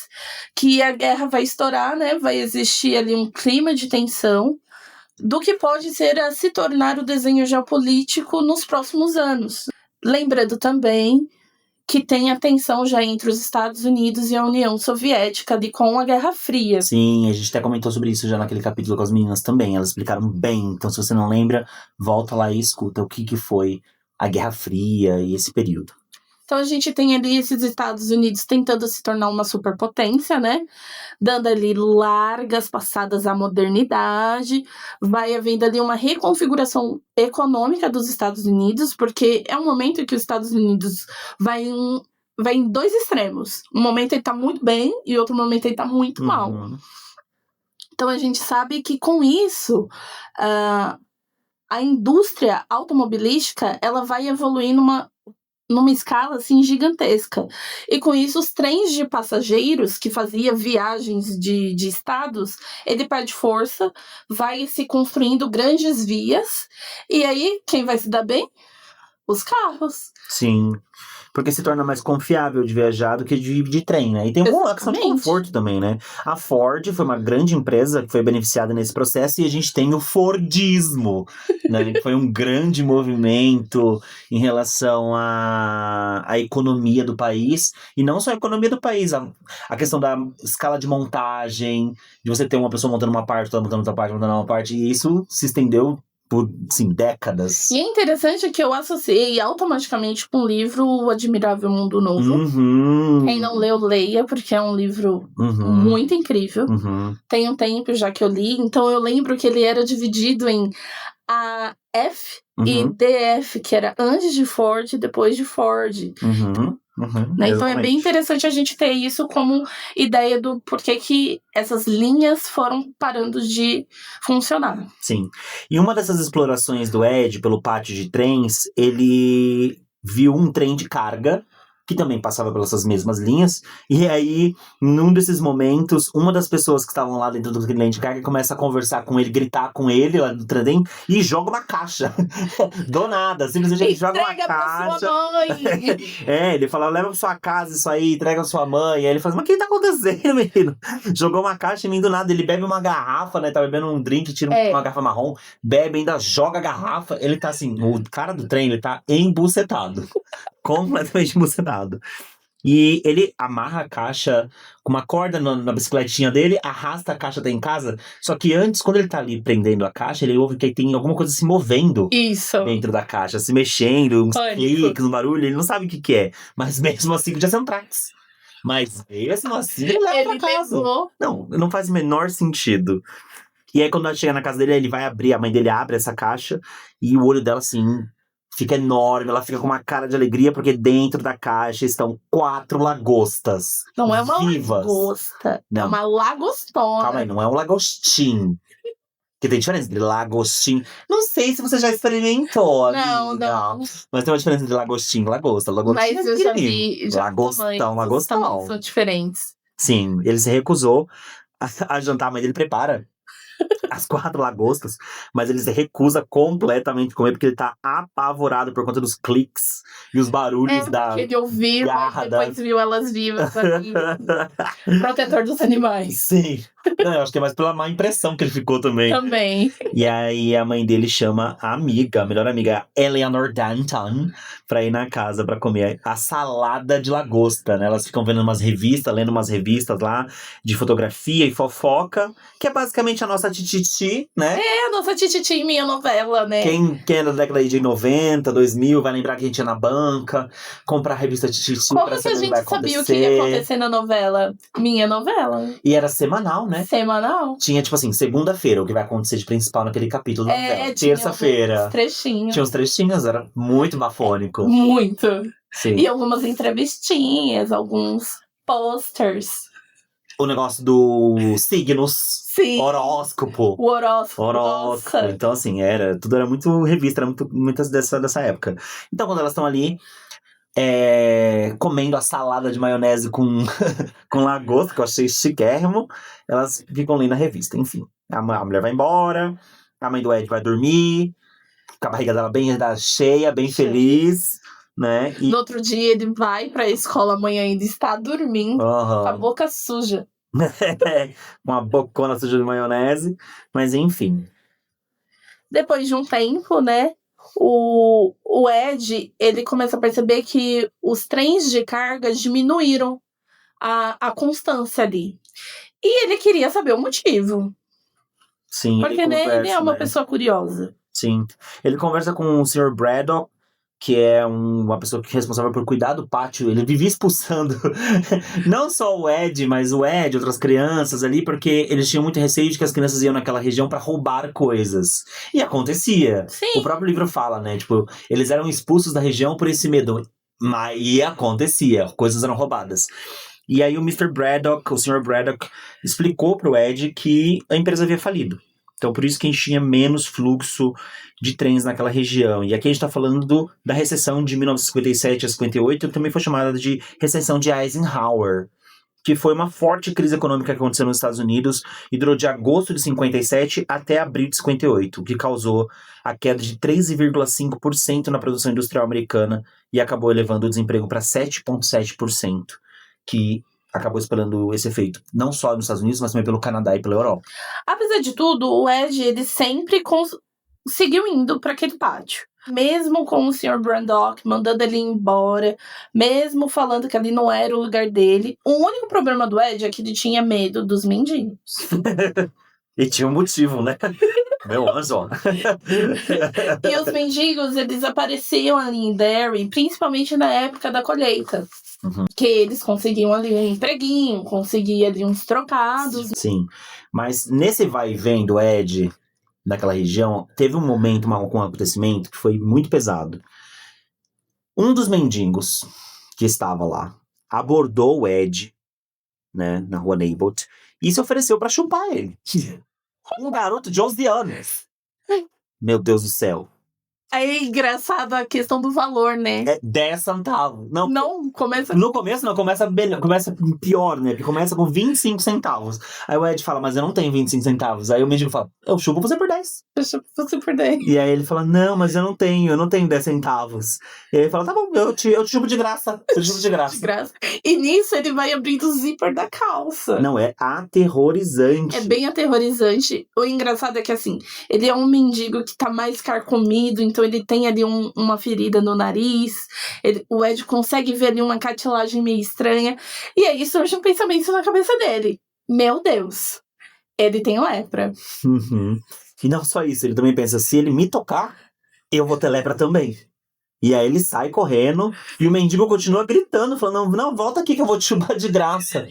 S2: que a guerra vai estourar, né? Vai existir ali um clima de tensão do que pode ser a se tornar o desenho geopolítico nos próximos anos. Lembrando também que tem a tensão já entre os Estados Unidos e a União Soviética ali com a Guerra Fria.
S1: Sim, a gente até comentou sobre isso já naquele capítulo com as meninas também. Elas explicaram bem. Então, se você não lembra, volta lá e escuta o que foi a Guerra Fria e esse período.
S2: Então, a gente tem ali esses Estados Unidos tentando se tornar uma superpotência, né? Dando ali largas passadas à modernidade. Vai havendo ali uma reconfiguração econômica dos Estados Unidos, porque é um momento em que os Estados Unidos vai em 2 extremos. Um momento ele tá muito bem e outro momento ele tá muito mal. Então, a gente sabe que com isso... a indústria automobilística ela vai evoluir numa escala assim gigantesca. E com isso, os trens de passageiros que faziam viagens de estados, ele perde força, vai se construindo grandes vias, e aí, quem vai se dar bem? Os carros.
S1: Sim. porque se torna mais confiável de viajar do que de trem, né? E tem uma questão de conforto também, né? A Ford foi uma grande empresa que foi beneficiada nesse processo e a gente tem o Fordismo, né? Que foi um grande movimento em relação à economia do país. E não só a economia do país, a questão da escala de montagem, de você ter uma pessoa montando uma parte, outra montando outra parte, montando uma parte, e isso se estendeu por, assim, décadas.
S2: E é interessante que eu associei automaticamente com o livro O Admirável Mundo Novo. Quem não leu, leia, porque é um livro muito incrível. Tem um tempo já que eu li, então eu lembro que ele era dividido em a F e DF, que era antes de Ford e depois de Ford. Né? Então é bem interessante a gente ter isso como ideia do porquê que essas linhas foram parando de funcionar.
S1: Sim. E uma dessas explorações do Ed pelo pátio de trens, ele viu um trem de carga que também passava pelas essas mesmas linhas, e aí, num desses momentos, uma das pessoas que estavam lá dentro do trem de carga começa a conversar com ele, gritar com ele lá do trem, e joga uma caixa. Do nada, simplesmente ele joga uma caixa. Pra sua mãe! Ele fala, leva pra sua casa isso aí, entrega pra sua mãe. E aí ele fala, mas o que tá acontecendo, menino? Jogou uma caixa e do nada, ele bebe uma garrafa, né, tá bebendo um drink, tira uma garrafa marrom, bebe, ainda joga a garrafa, ele tá assim, o cara do trem, ele tá embucetado. Completamente embucetado. E ele amarra a caixa com uma corda na bicicletinha dele, arrasta a caixa até em casa. Só que antes, quando ele tá ali prendendo a caixa, ele ouve que tem alguma coisa se movendo dentro da caixa, se mexendo, uns cliques, um barulho, ele não sabe o que é. Mas mesmo assim, podia ser um Trax. Mas mesmo assim, ele leva pra casa. Não faz o menor sentido. E aí, quando ela chega na casa dele, ele vai abrir, a mãe dele abre essa caixa, e o olho dela, assim, fica enorme, ela fica com uma cara de alegria, porque dentro da caixa estão 4 lagostas.
S2: Não é uma
S1: vivas.
S2: Lagosta, é uma lagostona.
S1: Calma aí, não é um lagostim. Que tem diferença entre lagostim. Não sei se você já experimentou, amiga. Não. Mas tem uma diferença entre lagostim e lagosta. Lagostim
S2: mas eu já vi.
S1: Lagostão.
S2: São diferentes.
S1: Sim, ele se recusou a jantar, a mãe dele prepara as 4 lagostas, mas ele se recusa completamente a comer, porque ele tá apavorado por conta dos cliques e os barulhos da
S2: ele ouviu,
S1: garra
S2: depois viu elas vivas ali. Protetor dos animais.
S1: Sim. Não, eu acho que é mais pela má impressão que ele ficou também. E aí a mãe dele chama a amiga, a melhor amiga, Eleanor Danton, pra ir na casa pra comer a salada de lagosta, né? Elas ficam vendo umas revistas, lendo umas revistas lá de fotografia e fofoca, que é basicamente a nossa Tititi, né?
S2: É, a nossa Tititi em Minha Novela, né?
S1: Quem é da década de 90, 2000, vai lembrar que a gente ia na banca, comprar a revista Tititi pra saber o que vai acontecer.
S2: Como que a gente sabia o que ia acontecer na novela? Minha Novela.
S1: E era semanal, né?
S2: Semanal.
S1: Tinha, tipo assim, segunda-feira, o que vai acontecer de principal naquele capítulo da novela. Terça-feira. Tinha uns trechinhos, era muito bafônico.
S2: Muito.
S1: Sim.
S2: E algumas entrevistinhas, alguns posters.
S1: O negócio do signos.
S2: Sim.
S1: Horóscopo.
S2: O horóscopo.
S1: Nossa. Então, assim, tudo era muito revista, era muitas dessa época. Então, quando elas estão ali comendo a salada de maionese com lagosta, que eu achei chiquérrimo, elas ficam lendo a revista. Enfim, a mulher vai embora, a mãe do Ed vai dormir, com a barriga dela bem cheia, bem feliz, né? E no
S2: outro dia ele vai pra escola, a mãe ainda está dormindo, com a boca suja.
S1: Com a bocona suja de maionese, mas enfim.
S2: Depois de um tempo, né? O Ed, ele começa a perceber que os trens de carga diminuíram a constância ali. E ele queria saber o motivo.
S1: Sim,
S2: porque ele é uma pessoa curiosa.
S1: Sim. Ele conversa com o Sr. Braddock, que é uma pessoa que é responsável por cuidar do pátio. Ele vivia expulsando não só o Ed, mas o Ed, outras crianças ali, porque eles tinham muito receio de que as crianças iam naquela região pra roubar coisas. E acontecia.
S2: Sim.
S1: O próprio livro fala, né? Tipo, eles eram expulsos da região por esse medo. E acontecia, coisas eram roubadas. E aí o Mr. Braddock, o Sr. Braddock, explicou pro Ed que a empresa havia falido. Então, por isso que a gente tinha menos fluxo de trens naquela região. E aqui a gente está falando da recessão de 1957 a 58, que também foi chamada de recessão de Eisenhower, que foi uma forte crise econômica que aconteceu nos Estados Unidos e durou de agosto de 57 até abril de 58, o que causou a queda de 13,5% na produção industrial americana e acabou elevando o desemprego para 7,7%, que acabou espalhando esse efeito, não só nos Estados Unidos, mas também pelo Canadá e pela Europa.
S2: Apesar de tudo, o Ed, ele sempre seguiu indo para aquele pátio. Mesmo com o Sr. Braddock mandando ele embora, mesmo falando que ali não era o lugar dele, o único problema do Ed é que ele tinha medo dos mendigos.
S1: E tinha um motivo, né? Meu anjo, ó.
S2: E os mendigos, eles apareciam ali em Derry, principalmente na época da colheita.
S1: Uhum.
S2: Que eles conseguiam ali um empreguinho, conseguiam ali uns trocados.
S1: Sim, mas nesse vai e vem do Ed, naquela região, teve um momento, um acontecimento que foi muito pesado. Um dos mendigos que estava lá abordou o Ed, né, na rua Neighbot, e se ofereceu pra chupar ele. Um garoto de 11 anos. Meu Deus do céu.
S2: É engraçado a questão do valor, né?
S1: É 10 centavos.
S2: Não, começa...
S1: No começo não, começa pior, né? Porque começa com 25 centavos. Aí o Ed fala, mas eu não tenho 25 centavos. Aí o mendigo fala, eu chupo você por 10.
S2: Eu chupo você por 10.
S1: E aí ele fala, não, mas eu não tenho 10 centavos. E aí ele fala, tá bom, eu te chupo de graça. Eu te chupo de graça.
S2: De graça. E nisso ele vai abrindo o zíper da calça.
S1: Não, é aterrorizante.
S2: É bem aterrorizante. O engraçado é que, assim, ele é um mendigo que tá mais carcomido, então ele tem ali uma ferida no nariz. O Ed consegue ver ali uma cartilagem meio estranha. E aí surge um pensamento na cabeça dele. Meu Deus, ele tem lepra.
S1: Uhum. E não só isso, ele também pensa, se ele me tocar, eu vou ter lepra também. E aí ele sai correndo e o mendigo continua gritando, falando, não, volta aqui que eu vou te chupar de graça.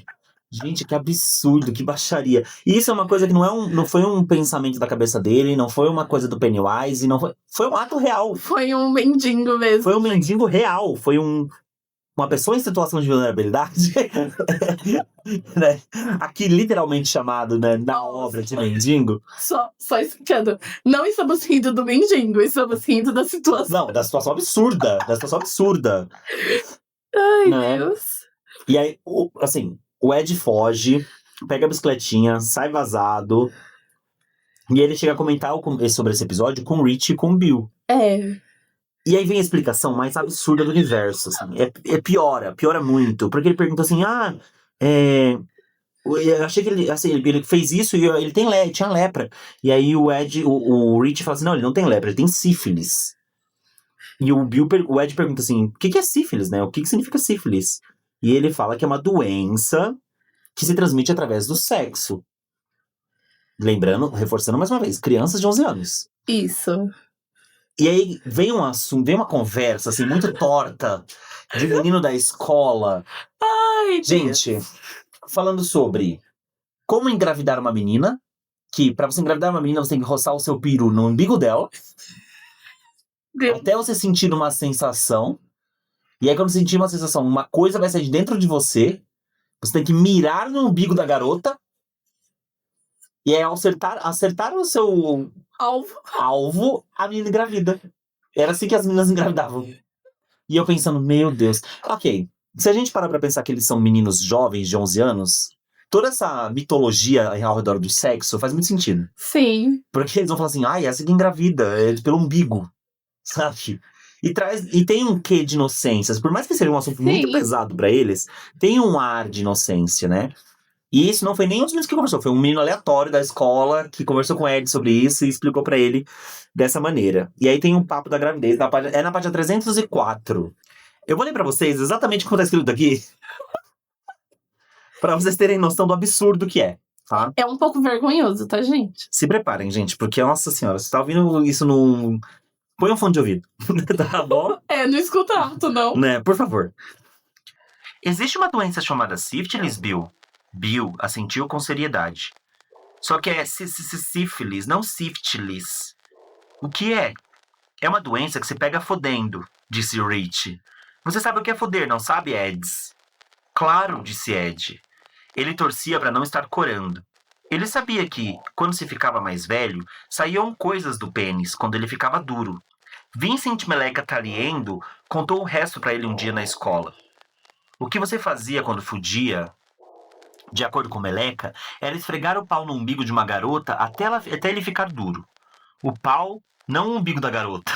S1: Gente, que absurdo, que baixaria. E isso é uma coisa que não foi um pensamento da cabeça dele, não foi uma coisa do Pennywise, foi um ato real.
S2: Foi um mendigo mesmo.
S1: Foi um mendigo real, foi uma pessoa em situação de vulnerabilidade, né? Aqui literalmente chamado, né, na obra de mendigo.
S2: Só explicando, não estamos rindo do mendigo, estamos rindo da situação.
S1: Não, da situação absurda,
S2: Ai,
S1: né?
S2: Deus.
S1: E aí, assim, o Ed foge, pega a bicicletinha, sai vazado, e ele chega a comentar sobre esse episódio com o Rich e com o Bill. E aí vem a explicação mais absurda do universo, assim. Piora muito. Porque ele pergunta assim, eu achei que ele fez isso e ele tinha lepra. E aí o Rich fala assim, não, ele não tem lepra, ele tem sífilis. E o Ed pergunta assim, o que é sífilis, né? O que significa sífilis? E ele fala que é uma doença que se transmite através do sexo. Lembrando, reforçando mais uma vez, crianças de 11 anos.
S2: Isso.
S1: E aí vem uma conversa, assim, muito torta, de menino da escola.
S2: Ai,
S1: gente, falando sobre como engravidar uma menina, que pra você engravidar uma menina, você tem que roçar o seu peru no umbigo dela, até você sentir uma sensação. E aí, quando você sentir uma sensação, uma coisa vai sair de dentro de você, você tem que mirar no umbigo da garota, e aí, ao acertar o seu alvo, a menina engravida. Era assim que as meninas engravidavam. E eu pensando, meu Deus. Ok, se a gente parar pra pensar que eles são meninos jovens de 11 anos, toda essa mitologia ao redor do sexo faz muito sentido.
S2: Sim.
S1: Porque eles vão falar assim, essa que engravida, é pelo umbigo, sabe? E tem um quê de inocência. Por mais que seja um assunto muito pesado pra eles, tem um ar de inocência, né? E isso não foi nem um dos meninos que conversou, foi um menino aleatório da escola que conversou com o Ed sobre isso e explicou pra ele dessa maneira. E aí tem um papo da gravidez, na página 304. Eu vou ler pra vocês exatamente como tá escrito aqui, pra vocês terem noção do absurdo que é, tá?
S2: É um pouco vergonhoso, tá, gente?
S1: Se preparem, gente, porque, nossa senhora, você tá ouvindo isso no... Põe um fone de ouvido, tá bom?
S2: Não escuta alto, não.
S1: Né, por favor. Existe uma doença chamada sífilis, Bill? Bill assentiu com seriedade. Só que é sífilis, não sífilis. O que é? É uma doença que se pega fodendo, disse Rich. Você sabe o que é foder, não sabe, Eds? Claro, disse Ed. Ele torcia para não estar corando. Ele sabia que, quando se ficava mais velho, saíam coisas do pênis quando ele ficava duro. Vincent Meleca contou o resto para ele um dia na escola. O que você fazia quando fudia? de acordo com Meleca, era esfregar o pau no umbigo de uma garota até ele ficar duro. O pau, não o umbigo da garota.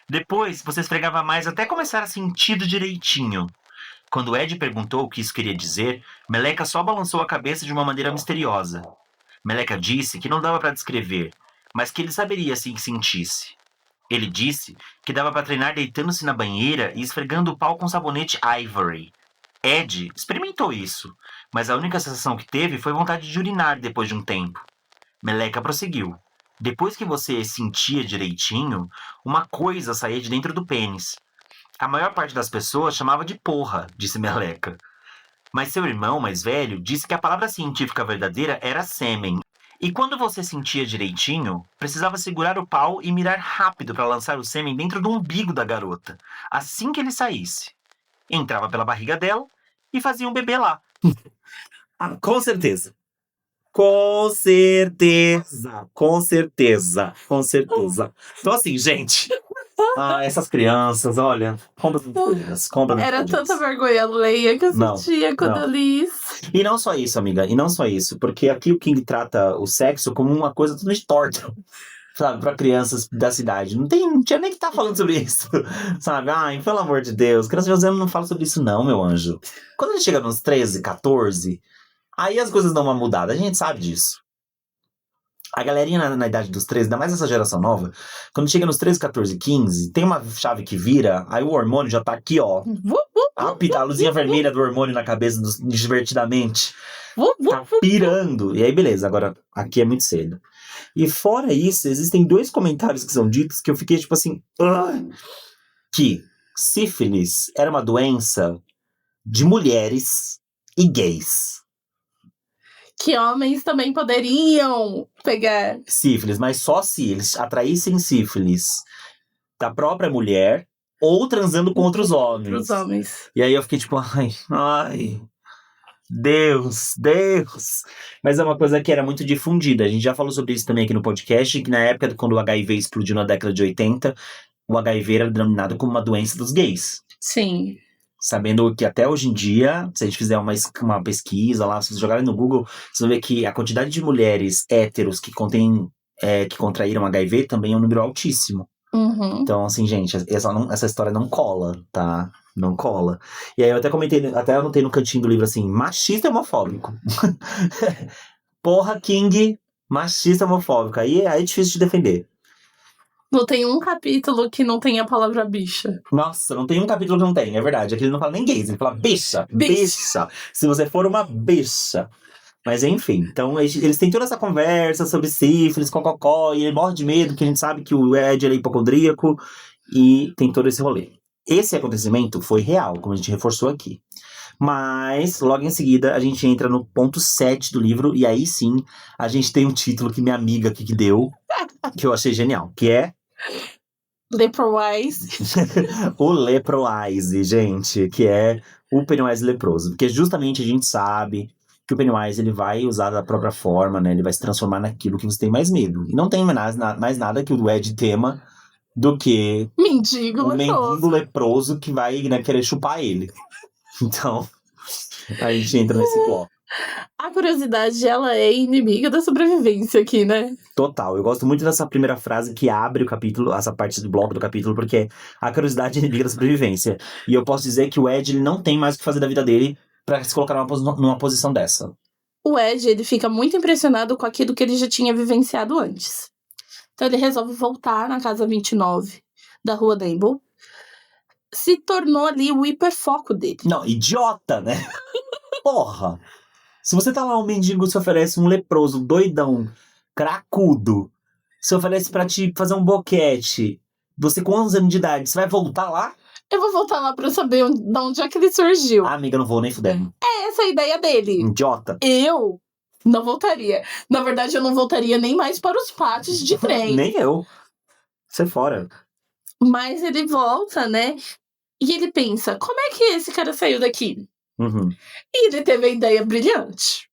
S1: Depois, você esfregava mais até começar a sentir direitinho. Quando Ed perguntou o que isso queria dizer, Meleca só balançou a cabeça de uma maneira misteriosa. Meleca disse que não dava para descrever, mas que ele saberia assim que sentisse. Ele disse que dava para treinar deitando-se na banheira e esfregando o pau com sabonete Ivory. Ed experimentou isso, mas a única sensação que teve foi vontade de urinar depois de um tempo. Meleca prosseguiu. Depois que você sentia direitinho, uma coisa saía de dentro do pênis. A maior parte das pessoas chamava de porra, disse Meleca. Mas seu irmão mais velho disse que a palavra científica verdadeira era sêmen. E quando você sentia direitinho, precisava segurar o pau e mirar rápido para lançar o sêmen dentro do umbigo da garota, assim que ele saísse. Entrava pela barriga dela e fazia um bebê lá. Com certeza. Com certeza. Com certeza. Com certeza. Então assim, gente... essas crianças, olha, compra coisas, compra.
S2: Era tanta vergonha alheia que eu sentia quando eu li isso.
S1: E não só isso, amiga, e não só isso, porque aqui o King trata o sexo como uma coisa totalmente torta, sabe, pra crianças da cidade. Não tinha nem que estar falando sobre isso, sabe? Ai, pelo amor de Deus, criança de 11 anos não fala sobre isso não, meu anjo. Quando ele chega nos 13, 14, aí as coisas dão uma mudada, a gente sabe disso. A galerinha na idade dos 13, ainda mais essa geração nova, quando chega nos 13, 14, 15, tem uma chave que vira, aí o hormônio já tá aqui, ó. A luzinha vermelha do hormônio na cabeça divertidamente. Tá pirando. E aí, beleza, agora aqui é muito cedo. E fora isso, existem 2 comentários que são ditos que eu fiquei tipo assim... que sífilis era uma doença de mulheres e gays.
S2: Que homens também poderiam pegar
S1: sífilis, mas só se eles atraíssem sífilis da própria mulher ou transando com outros homens. E aí eu fiquei tipo, ai, Deus. Mas é uma coisa que era muito difundida. A gente já falou sobre isso também aqui no podcast, que na época, quando o HIV explodiu na década de 80, o HIV era denominado como uma doença dos gays.
S2: Sim.
S1: Sabendo que até hoje em dia, se a gente fizer uma pesquisa lá, se vocês jogarem no Google, vocês vão ver que a quantidade de mulheres héteros que contraíram HIV também é um número altíssimo.
S2: Uhum.
S1: Então, assim, gente, essa história não cola, tá? Não cola. E aí eu até anotei no cantinho do livro assim, machista e homofóbico. Porra, King, machista e homofóbico. Aí é difícil de defender.
S2: Não tem um capítulo que não tenha a palavra bicha.
S1: Nossa, não tem um capítulo que não tem, é verdade. Aqui ele não fala nem gays, ele fala bicha. Se você for uma bicha. Mas enfim, então eles têm toda essa conversa sobre sífilis, cococó, e ele morre de medo, que a gente sabe que o Ed é hipocondríaco, e tem todo esse rolê. Esse acontecimento foi real, como a gente reforçou aqui. Mas, logo em seguida, a gente entra no ponto 7 do livro, e aí sim, a gente tem um título que minha amiga aqui que deu, que eu achei genial, que é...
S2: Leprowise.
S1: O Leprowise, gente, que é o Pennywise leproso. Porque justamente a gente sabe que o Pennywise ele vai usar da própria forma, né? Ele vai se transformar naquilo que você tem mais medo. E não tem mais nada que o Ed tema do que
S2: mendigo
S1: leproso que vai, né, querer chupar ele. Então, a gente entra nesse bloco.
S2: A curiosidade, ela é inimiga da sobrevivência aqui, né?
S1: Total. Eu gosto muito dessa primeira frase que abre o capítulo, essa parte do bloco do capítulo, porque a curiosidade é inimiga da sobrevivência. E eu posso dizer que o Ed ele não tem mais o que fazer da vida dele pra se colocar numa posição dessa.
S2: O Ed, ele fica muito impressionado com aquilo que ele já tinha vivenciado antes. Então ele resolve voltar na casa 29 da Rua Daimel. Se tornou ali o hiperfoco dele.
S1: Não, idiota, né? Porra! Se você tá lá, um mendigo se oferece um leproso, doidão, cracudo, se oferece pra te fazer um boquete, você com 11 anos de idade, você vai voltar lá?
S2: Eu vou voltar lá pra saber de onde é que ele surgiu.
S1: Amiga, eu não vou nem fudendo.
S2: É essa a ideia dele.
S1: Idiota.
S2: Eu não voltaria. Na verdade, eu não voltaria nem mais para os pátios de trem.
S1: Nem eu. Sai fora.
S2: Mas ele volta, né? E ele pensa, como é que esse cara saiu daqui?
S1: Uhum.
S2: E ele teve a ideia brilhante.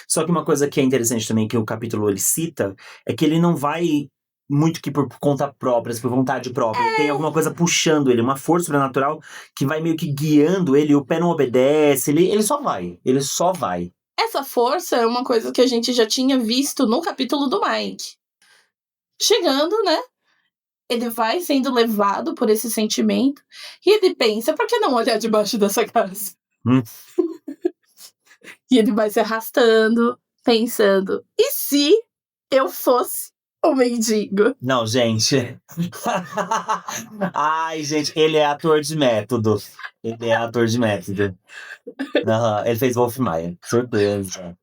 S1: Só que uma coisa que é interessante também, que o capítulo ele cita, é que ele não vai muito que por conta própria, por vontade própria. Tem alguma coisa puxando ele, uma força sobrenatural que vai meio que guiando ele, o pé não obedece, ele só vai.
S2: Essa força é uma coisa que a gente já tinha visto no capítulo do Mike. Chegando, né? Ele vai sendo levado por esse sentimento e ele pensa, por que não olhar debaixo dessa casa? E ele vai se arrastando, pensando, e se eu fosse o mendigo?
S1: Não, gente. Ai, gente, ele é ator de método. Ele fez Wolf Maia, certeza.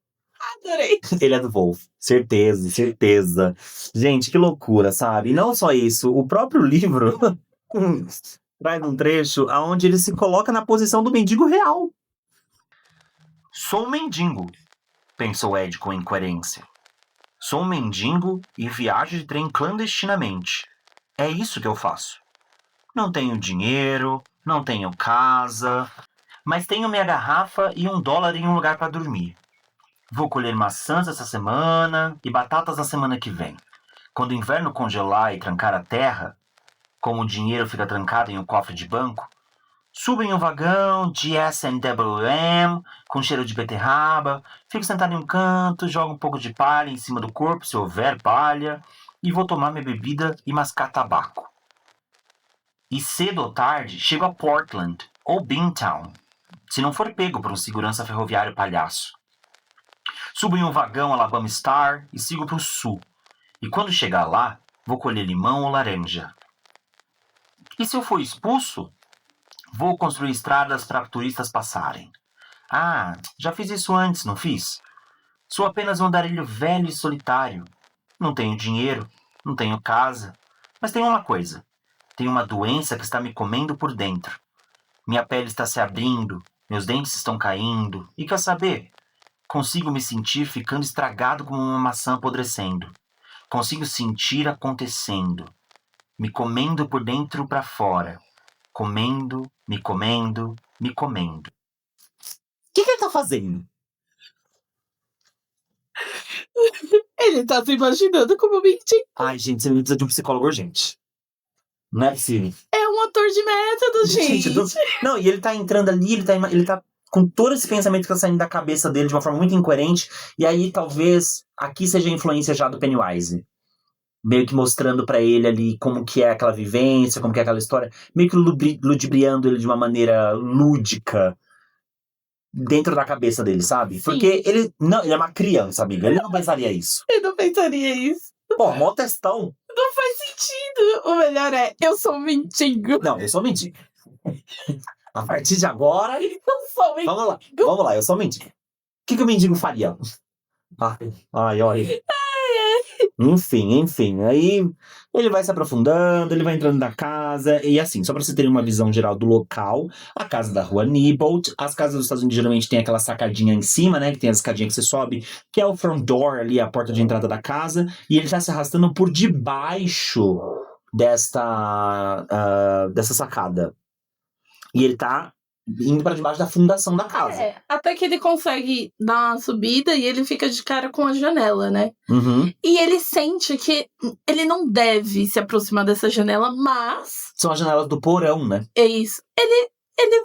S2: Adorei.
S1: Ele é do Wolf, certeza. Gente, que loucura, sabe? E não só isso, o próprio livro traz um trecho onde ele se coloca na posição do mendigo real. Sou um mendigo, pensou Ed com incoerência. Sou um mendigo e viajo de trem clandestinamente. É isso que eu faço. Não tenho dinheiro, não tenho casa, mas tenho minha garrafa e $1 em um lugar para dormir. Vou colher maçãs essa semana e batatas na semana que vem. Quando o inverno congelar e trancar a terra, como o dinheiro fica trancado em um cofre de banco, subo em um vagão de S&WM com cheiro de beterraba, fico sentado em um canto, jogo um pouco de palha em cima do corpo, se houver palha, e vou tomar minha bebida e mascar tabaco. E cedo ou tarde chego a Portland ou Beantown, se não for pego por um segurança ferroviário palhaço. Subo em um vagão Alabama Star e sigo para o sul. E quando chegar lá, vou colher limão ou laranja. E se eu for expulso, vou construir estradas para turistas passarem. Ah, já fiz isso antes, não fiz? Sou apenas um andarilho velho e solitário. Não tenho dinheiro, não tenho casa. Mas tenho uma coisa. Tenho uma doença que está me comendo por dentro. Minha pele está se abrindo, meus dentes estão caindo. E quer saber? Consigo me sentir ficando estragado como uma maçã apodrecendo. Consigo sentir acontecendo. Me comendo por dentro para fora. Comendo, me comendo, me comendo. O que ele tá fazendo?
S2: Ele tá se imaginando como mendigo.
S1: Ai, gente, você precisa de um psicólogo urgente. Não é possível.
S2: É um ator de método, gente.
S1: Não, e ele tá entrando ali, ele tá com todo esse pensamento que tá saindo da cabeça dele de uma forma muito incoerente. E aí, talvez, aqui seja a influência já do Pennywise. Meio que mostrando pra ele ali como que é aquela vivência, como que é aquela história. Meio que ludibriando ele de uma maneira lúdica dentro da cabeça dele, sabe? Sim. Porque ele é uma criança, amiga. Ele não pensaria isso.
S2: Ele não pensaria isso.
S1: Pô, mó testão.
S2: Não faz sentido. O melhor é, eu sou um mendigo.
S1: Não, eu sou um mendigo. A partir de agora...
S2: Eu sou um mendigo.
S1: Vamos lá, eu sou um mendigo. O que o mendigo faria? Ai, olha. Enfim, aí ele vai se aprofundando, ele vai entrando na casa, e assim, só pra você ter uma visão geral do local, a casa da rua Neibolt, as casas dos Estados Unidos geralmente tem aquela sacadinha em cima, né, que tem a escadinha que você sobe, que é o front door ali, a porta de entrada da casa, e ele tá se arrastando por debaixo dessa sacada. E ele tá indo pra debaixo da fundação da casa.
S2: Até que ele consegue dar uma subida e ele fica de cara com a janela, né?
S1: Uhum.
S2: E ele sente que ele não deve se aproximar dessa janela, mas...
S1: São as janelas do porão, né?
S2: É isso. Ele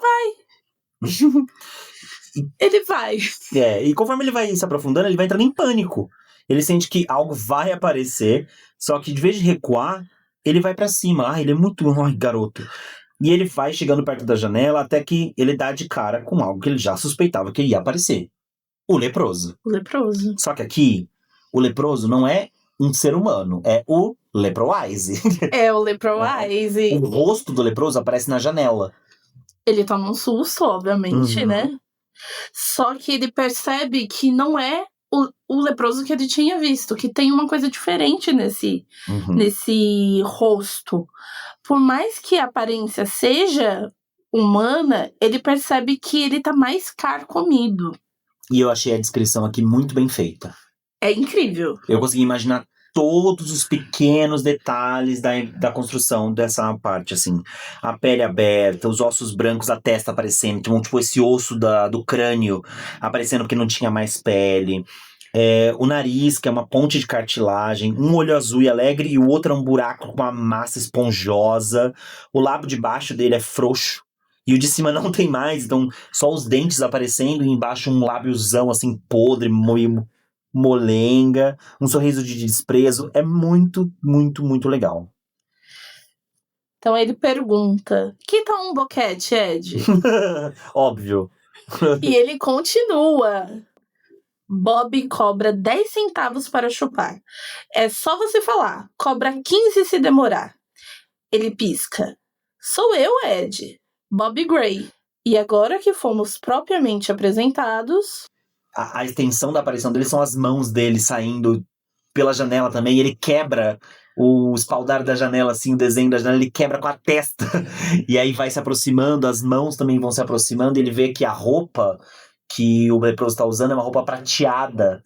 S2: vai. Ele vai.
S1: E conforme ele vai se aprofundando, ele vai entrando em pânico. Ele sente que algo vai aparecer, só que de vez de recuar, ele vai pra cima. Ele é muito... Ai, garoto. E ele vai chegando perto da janela até que ele dá de cara com algo que ele já suspeitava que ia aparecer. O leproso.
S2: O leproso.
S1: Só que aqui, o leproso não é um ser humano, é o Leprowise.
S2: É o Leprowise.
S1: O rosto do leproso aparece na janela.
S2: Ele toma um susto, obviamente, né? Só que ele percebe que não é o leproso que ele tinha visto, que tem uma coisa diferente nesse rosto. Por mais que a aparência seja humana, ele percebe que ele tá mais carcomido.
S1: E eu achei a descrição aqui muito bem feita.
S2: É incrível.
S1: Eu consegui imaginar todos os pequenos detalhes da construção dessa parte, assim. A pele aberta, os ossos brancos, a testa aparecendo, tipo esse osso do crânio aparecendo porque não tinha mais pele. O nariz, que é uma ponte de cartilagem, um olho azul e alegre e o outro é um buraco com uma massa esponjosa. O lábio de baixo dele é frouxo E o de cima não tem mais, então só os dentes aparecendo e embaixo um lábiozão assim podre, meio molenga, um sorriso de desprezo. É muito, muito, muito legal.
S2: Então ele pergunta, que tal um boquete, Ed?
S1: Óbvio.
S2: E ele continua. Bob cobra 10 centavos para chupar. É só você falar, cobra 15 se demorar. Ele pisca. Sou eu, Ed. Bob Gray. E agora que fomos propriamente apresentados...
S1: A extensão da aparição dele são as mãos dele saindo pela janela também. E ele quebra o espaldar da janela, assim, o desenho da janela, ele quebra com a testa. E aí vai se aproximando, as mãos também vão se aproximando. E ele vê que a roupa que o leproso está usando é uma roupa prateada.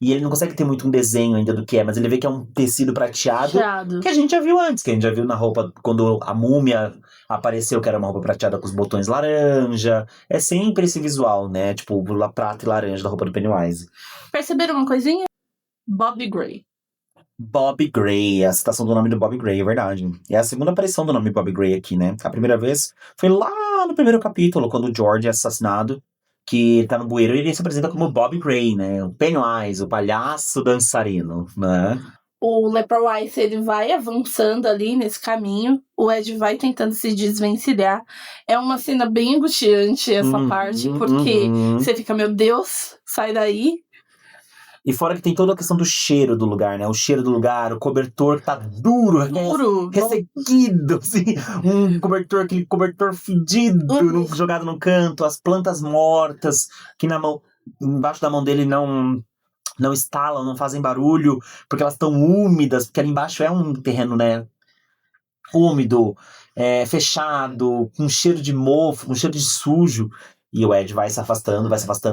S1: E ele não consegue ter muito um desenho ainda do que é, mas ele vê que é um tecido prateado. Que a gente já viu antes, que a gente já viu na roupa quando a múmia apareceu, que era uma roupa prateada com os botões laranja. É sempre esse visual, né? Tipo, prata e laranja da roupa do Pennywise.
S2: Perceberam uma coisinha? Bob Gray.
S1: Bob Gray, a citação do nome do Bob Gray, é verdade. É a segunda aparição do nome Bob Gray aqui, né? A primeira vez foi lá no primeiro capítulo, quando o George é assassinado, que tá no bueiro e ele se apresenta como Bob Gray, né? O Pennywise, o palhaço dançarino, né?
S2: O Leprowise, ele vai avançando ali nesse caminho, o Ed vai tentando se desvencilhar. É uma cena bem angustiante essa parte, porque você fica, meu Deus, sai daí.
S1: E fora que tem toda a questão do cheiro do lugar, né? O cheiro do lugar, o cobertor tá duro, ressequido, assim. Um cobertor, aquele cobertor fedido, jogado no canto, as plantas mortas, que embaixo da mão dele não estalam, não fazem barulho, porque elas estão úmidas, porque ali embaixo é um terreno, né? Úmido, fechado, com cheiro de mofo, com cheiro de sujo. E o Ed vai se afastando,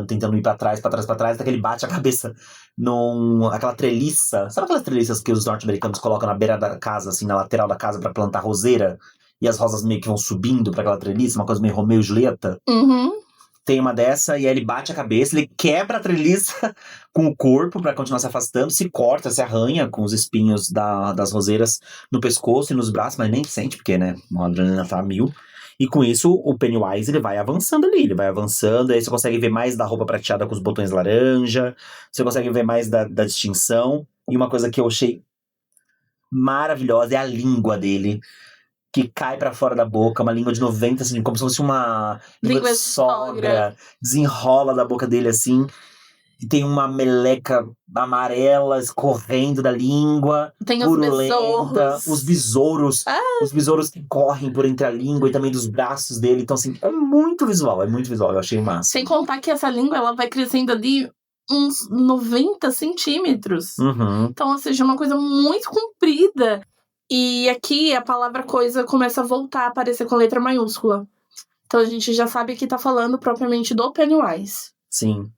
S1: tentando ir pra trás, até que ele bate a cabeça aquela treliça. Sabe aquelas treliças que os norte-americanos colocam na beira da casa, assim, na lateral da casa pra plantar roseira? E as rosas meio que vão subindo pra aquela treliça, uma coisa meio Romeu e Julieta? Tem uma dessa, e aí ele bate a cabeça, ele quebra a treliça com o corpo pra continuar se afastando, se corta, se arranha com os espinhos das roseiras no pescoço e nos braços, mas nem sente, porque, né, a adrenalina tá a 1000. E com isso, o Pennywise, ele vai avançando ali, aí você consegue ver mais da roupa prateada com os botões laranja, você consegue ver mais da distinção. E uma coisa que eu achei maravilhosa é a língua dele, que cai pra fora da boca, uma língua de 90 centímetros, como se fosse uma língua de sogra, desenrola da boca dele assim, e tem uma meleca amarela escorrendo da língua,
S2: tem
S1: purulenta, os besouros que correm por entre a língua e também dos braços dele, então assim, é muito visual, eu achei massa.
S2: Sem contar que essa língua, ela vai crescendo ali uns 90 centímetros, então, ou seja, uma coisa muito comprida. E aqui a palavra coisa começa a voltar a aparecer com letra maiúscula. Então a gente já sabe que tá falando propriamente do Pennywise.
S1: Sim.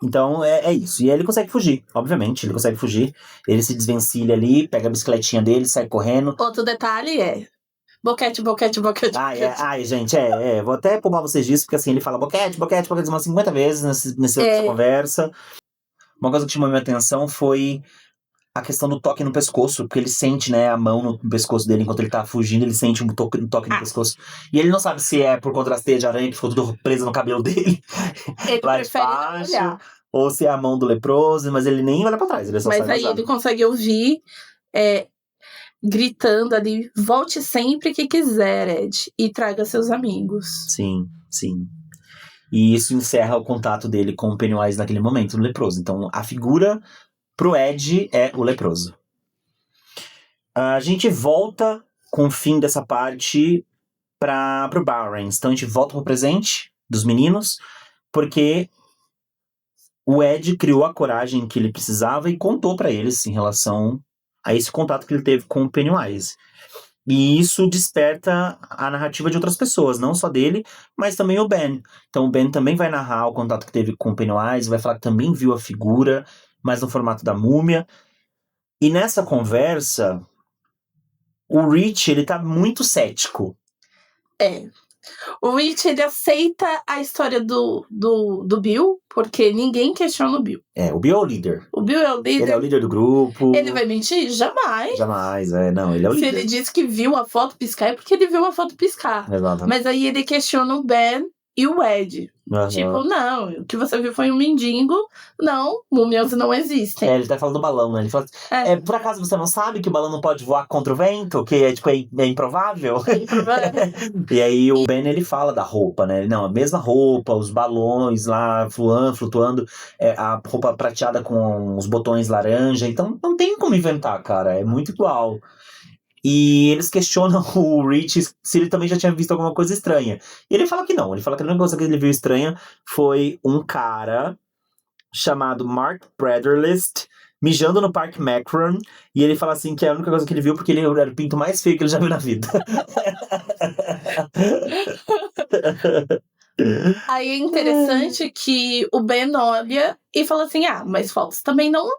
S1: Então é isso. E aí ele consegue fugir, obviamente, Ele se desvencilha ali, pega a bicicletinha dele, sai correndo.
S2: Outro detalhe é... boquete.
S1: Ai, gente, vou até poupar vocês disso, porque assim, ele fala boquete umas 50 vezes nessa conversa. Uma coisa que chamou minha atenção foi a questão do toque no pescoço, porque ele sente, né, a mão no pescoço dele enquanto ele tá fugindo, ele sente um toque no pescoço. E ele não sabe se é por conta das teias de aranha que ficou tudo preso no cabelo dele.
S2: Ele lá prefere não olhar.
S1: Ou se é a mão do leproso, mas ele nem olha pra trás, ele só sai
S2: Mas aí ele consegue ouvir gritando ali, volte sempre que quiser, Ed, e traga seus amigos.
S1: Sim. E isso encerra o contato dele com o Pennywise naquele momento, no leproso. Então, a figura pro Ed é o leproso. A gente volta com o fim dessa parte pro Barrens. Então a gente volta pro presente dos meninos, porque o Ed criou a coragem que ele precisava e contou pra eles em relação a esse contato que ele teve com o Pennywise. E isso desperta a narrativa de outras pessoas, não só dele, mas também o Ben. Então o Ben também vai narrar o contato que teve com o Pennywise, vai falar que também viu a figura, mas no formato da múmia. E nessa conversa, o Rich, ele tá muito cético.
S2: O Rich, ele aceita a história do Bill, porque ninguém questiona o Bill.
S1: O Bill é o líder.
S2: O Bill é o líder.
S1: Ele é o líder do grupo.
S2: Ele vai mentir? Jamais.
S1: Jamais, não, ele é o líder.
S2: Se ele disse que viu a foto piscar, é porque ele viu a foto piscar.
S1: Exato.
S2: Mas aí ele questiona o Ben e o Ed. Tipo, não, o que você viu foi um mendigo. Não, múmias não existem.
S1: Ele tá falando do balão, né? Ele fala por acaso você não sabe que o balão não pode voar contra o vento? Que é improvável?
S2: É improvável.
S1: E aí o Ben, ele fala da roupa, né? Não, a mesma roupa, os balões lá flutuando, a roupa prateada com os botões laranja. Então não tem como inventar, cara. É muito igual. E eles questionam o Rich se ele também já tinha visto alguma coisa estranha. E ele fala que não. Ele fala que a única coisa que ele viu estranha foi um cara chamado Mark Brederlist mijando no Parque Macron. E ele fala assim que é a única coisa que ele viu porque ele era o pinto mais feio que ele já viu na vida.
S2: Aí é interessante que o Ben olha e fala assim, mas fotos também não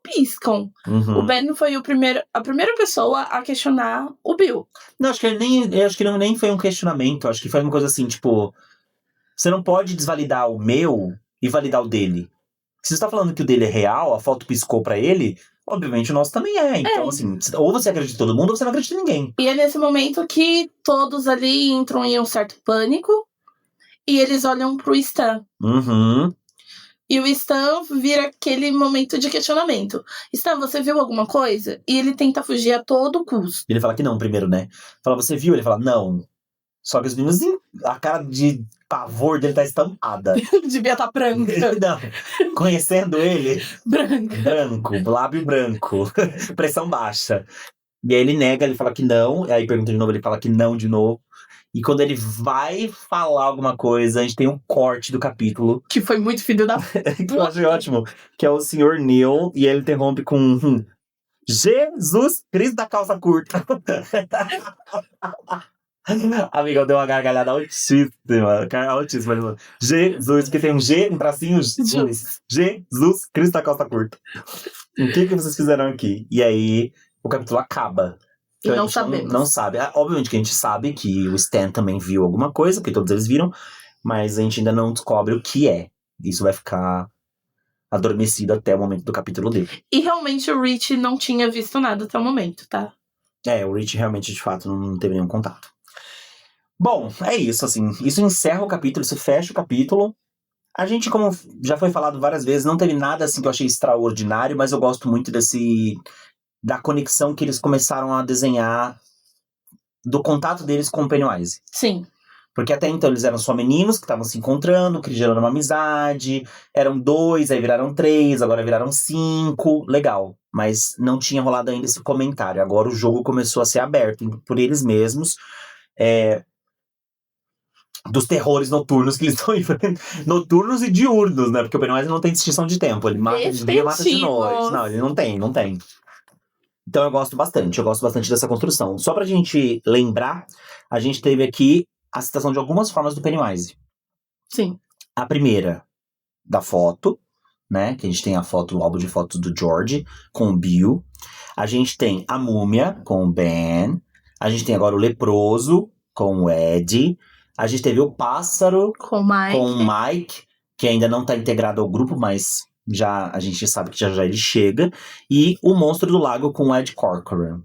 S2: piscam.
S1: Uhum.
S2: O Ben foi a primeira pessoa a questionar o Bill.
S1: Não, acho que nem foi um questionamento. Acho que foi uma coisa assim, tipo, você não pode desvalidar o meu e validar o dele. Se você tá falando que o dele é real, a foto piscou pra ele, obviamente o nosso também é. Então, assim, ou você acredita em todo mundo ou você não acredita em ninguém.
S2: E é nesse momento que todos ali entram em um certo pânico e eles olham pro Stan.
S1: Uhum.
S2: E o Stan vira aquele momento de questionamento. Stan, você viu alguma coisa? E ele tenta fugir a todo custo.
S1: Ele fala que não primeiro, né? Fala, você viu? Ele fala, não. Só que os meninos, a cara de pavor dele tá estampada.
S2: Devia estar branca.
S1: Não, conhecendo ele...
S2: Branca.
S1: Branco, lábio branco, pressão baixa. E aí ele nega, ele fala que não. Aí pergunta de novo, ele fala que não de novo. E quando ele vai falar alguma coisa, a gente tem um corte do capítulo.
S2: Que foi muito filho da...
S1: Que eu achei ótimo. Que é o Sr. Neil. E ele interrompe com... Jesus Cristo da calça curta. Amiga, eu dei uma gargalhada altíssima. Altíssima. Jesus, que tem um G, um tracinho. Jesus Cristo da calça curta. O que vocês fizeram aqui? E aí, o capítulo acaba.
S2: Então, não sabemos.
S1: Não sabe. Obviamente que a gente sabe que o Stan também viu alguma coisa, porque todos eles viram, mas a gente ainda não descobre o que é. Isso vai ficar adormecido até o momento do capítulo dele.
S2: E realmente o Rich não tinha visto nada até o momento, tá?
S1: O Rich realmente, de fato, não teve nenhum contato. Bom, é isso, assim. Isso encerra o capítulo, isso fecha o capítulo. A gente, como já foi falado várias vezes, não teve nada assim que eu achei extraordinário, mas eu gosto muito da conexão que eles começaram a desenhar do contato deles com o Pennywise.
S2: Sim.
S1: Porque até então eles eram só meninos que estavam se encontrando, que geraram uma amizade. Eram 2, aí viraram 3, agora viraram 5. Legal. Mas não tinha rolado ainda esse comentário. Agora o jogo começou a ser aberto por eles mesmos. Dos terrores noturnos que eles estão enfrentando. Noturnos e diurnos, né? Porque o Pennywise não tem distinção de tempo. Ele mata de dia, mata de noite. Não, ele não tem. Então eu gosto bastante dessa construção. Só pra gente lembrar, a gente teve aqui a citação de algumas formas do Pennywise.
S2: Sim.
S1: A primeira, da foto, né? Que a gente tem a foto, o álbum de fotos do George com o Bill. A gente tem a múmia com o Ben. A gente tem agora o leproso com o Ed. A gente teve o pássaro
S2: com o
S1: Mike, que ainda não tá integrado ao grupo, mas a gente sabe que já ele chega. E o monstro do lago com o Ed Corcoran.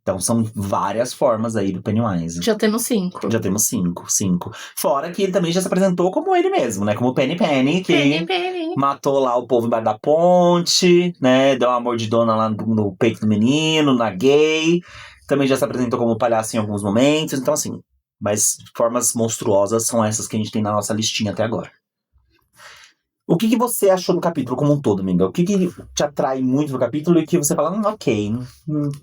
S1: Então são várias formas aí do Pennywise.
S2: Já temos 5.
S1: Já temos 5. Fora que ele também já se apresentou como ele mesmo, né? Como o Penny, que matou lá o povo embaixo da ponte, né? Deu uma mordidona lá no peito do menino, na gay. Também já se apresentou como palhaço em alguns momentos. Então assim, mas formas monstruosas são essas que a gente tem na nossa listinha até agora. O que você achou do capítulo como um todo, amiga? O que te atrai muito no capítulo e que você fala, ok,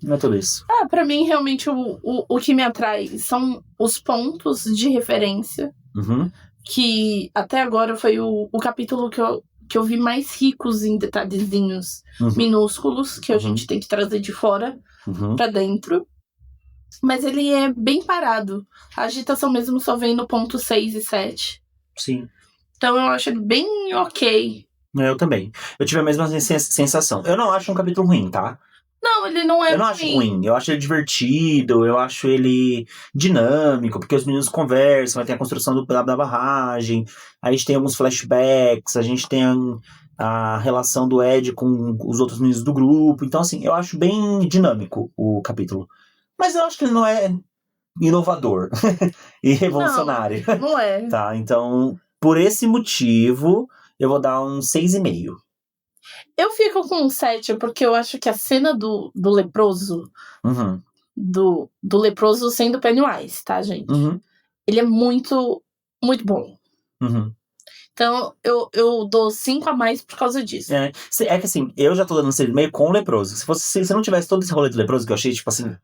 S1: não é tudo isso?
S2: Pra mim, realmente, o que me atrai são os pontos de referência.
S1: Uhum.
S2: Que até agora foi o capítulo que eu vi mais ricos em detalhezinhos minúsculos, que a gente tem que trazer de fora pra dentro. Mas ele é bem parado. A agitação mesmo só vem no ponto 6 e 7.
S1: Sim.
S2: Então eu acho ele bem ok.
S1: Eu também. Eu tive a mesma sensação. Eu não acho um capítulo ruim, tá?
S2: Não, ele não é
S1: Eu não acho ruim, eu acho ele divertido, eu acho ele dinâmico, porque os meninos conversam, aí tem a construção da barragem, aí a gente tem alguns flashbacks, a gente tem a relação do Ed com os outros meninos do grupo, então assim, eu acho bem dinâmico o capítulo. Mas eu acho que ele não é inovador e revolucionário.
S2: Não é.
S1: Tá, então, por esse motivo, eu vou dar um 6,5.
S2: Eu fico com um 7, porque eu acho que a cena do leproso, do leproso sendo Pennywise, tá, gente? Ele é muito, muito bom. Então, eu dou 5 a mais por causa disso.
S1: É que assim, eu já tô dando 6,5 com o leproso. Se não tivesse todo esse rolê do leproso, que eu achei, tipo assim,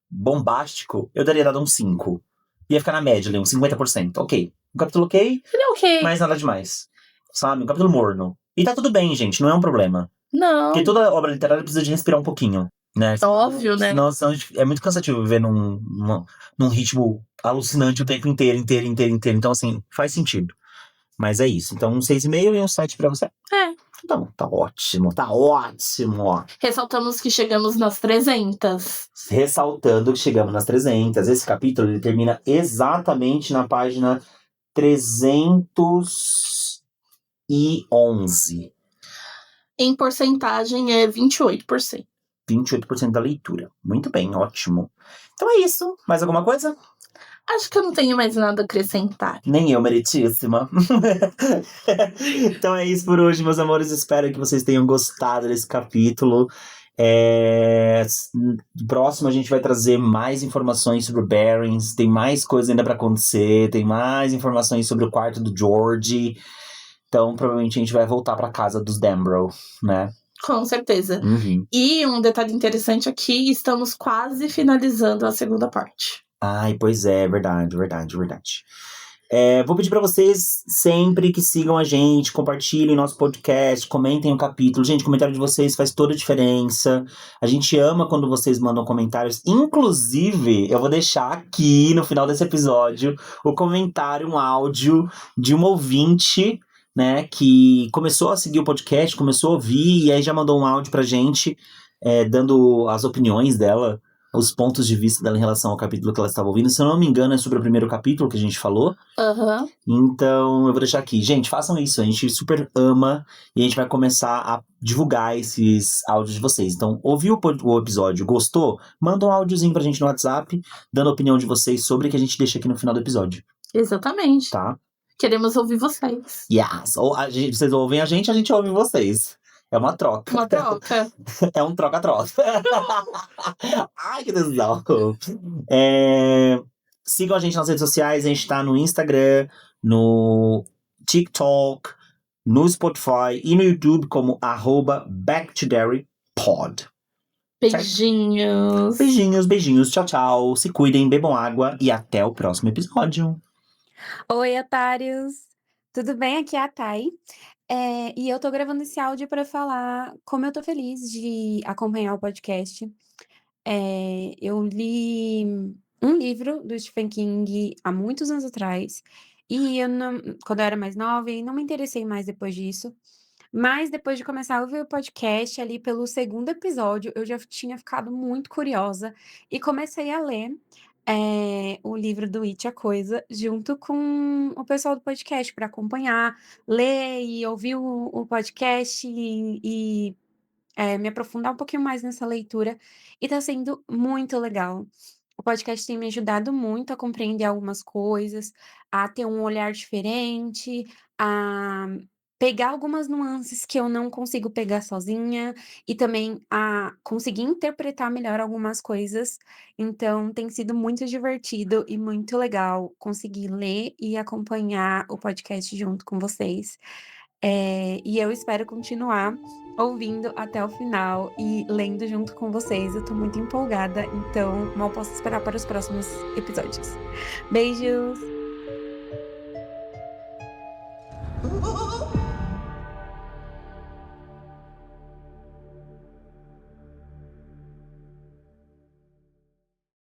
S1: bombástico, eu daria dado um 5. Ia ficar na média ali, uns 50%. Ok. Um capítulo ok,
S2: ele é ok,
S1: mas nada demais. Sabe? Um capítulo morno. E tá tudo bem, gente, não é um problema.
S2: Não.
S1: Porque toda obra literária precisa de respirar um pouquinho, né?
S2: Óbvio, né?
S1: Senão é muito cansativo viver num ritmo alucinante o tempo inteiro. Então, assim, faz sentido. Mas é isso. Então, um 6,5 e um 7 pra você. Então, tá ótimo.
S2: Ressaltamos que chegamos nas 300.
S1: Ressaltando que chegamos nas 300. Esse capítulo, ele termina exatamente na página 311.
S2: Em porcentagem é 28%.
S1: 28% da leitura. Muito bem, ótimo. Então é isso. Mais alguma coisa?
S2: Acho que eu não tenho mais nada a acrescentar.
S1: Nem eu, meritíssima. Então é isso por hoje, meus amores. Espero que vocês tenham gostado desse capítulo. Próximo a gente vai trazer mais informações sobre o Barrens. Tem mais coisa ainda pra acontecer. Tem mais informações sobre o quarto do George. Então provavelmente a gente vai voltar pra casa dos Danborough, né?
S2: Com certeza. E um detalhe interessante aqui, estamos quase finalizando a segunda parte.
S1: Ai, pois é, verdade. Vou pedir pra vocês sempre que sigam a gente, compartilhem nosso podcast, comentem o capítulo. Gente, o comentário de vocês faz toda a diferença. A gente ama quando vocês mandam comentários. Inclusive, eu vou deixar aqui no final desse episódio o comentário, um áudio de uma ouvinte, né, que começou a seguir o podcast, começou a ouvir e aí já mandou um áudio pra gente, dando as opiniões dela, os pontos de vista dela em relação ao capítulo que ela estava ouvindo. Se eu não me engano, é sobre o primeiro capítulo que a gente falou. Então, eu vou deixar aqui. Gente, façam isso. A gente super ama e a gente vai começar a divulgar esses áudios de vocês. Então, ouviu o episódio, gostou? Manda um áudiozinho pra gente no WhatsApp, dando a opinião de vocês sobre o que a gente deixa aqui no final do episódio.
S2: Exatamente.
S1: Tá?
S2: Queremos ouvir vocês.
S1: Yes. Vocês ouvem a gente ouve vocês. É uma troca.
S2: Uma troca.
S1: É um troca-troca. Ai, que tesão. Sigam a gente nas redes sociais. A gente tá no Instagram, no TikTok, no Spotify e no YouTube como @BackToDairyPod.
S2: Beijinhos.
S1: Beijinhos. Tchau. Se cuidem, bebam água e até o próximo episódio.
S3: Oi, otários. Tudo bem? Aqui é a Thay. E eu tô gravando esse áudio para falar como eu tô feliz de acompanhar o podcast. Eu li um livro do Stephen King há muitos anos atrás, e quando eu era mais nova, e não me interessei mais depois disso. Mas depois de começar a ouvir o podcast, ali pelo segundo episódio, eu já tinha ficado muito curiosa e comecei a ler o livro do It, a Coisa, junto com o pessoal do podcast, para acompanhar, ler e ouvir o podcast e me aprofundar um pouquinho mais nessa leitura. E tá sendo muito legal. O podcast tem me ajudado muito a compreender algumas coisas, a ter um olhar diferente, a pegar algumas nuances que eu não consigo pegar sozinha e também a conseguir interpretar melhor algumas coisas. Então tem sido muito divertido e muito legal conseguir ler e acompanhar o podcast junto com vocês. E eu espero continuar ouvindo até o final e lendo junto com vocês. Eu tô muito empolgada, então mal posso esperar para os próximos episódios. Beijos!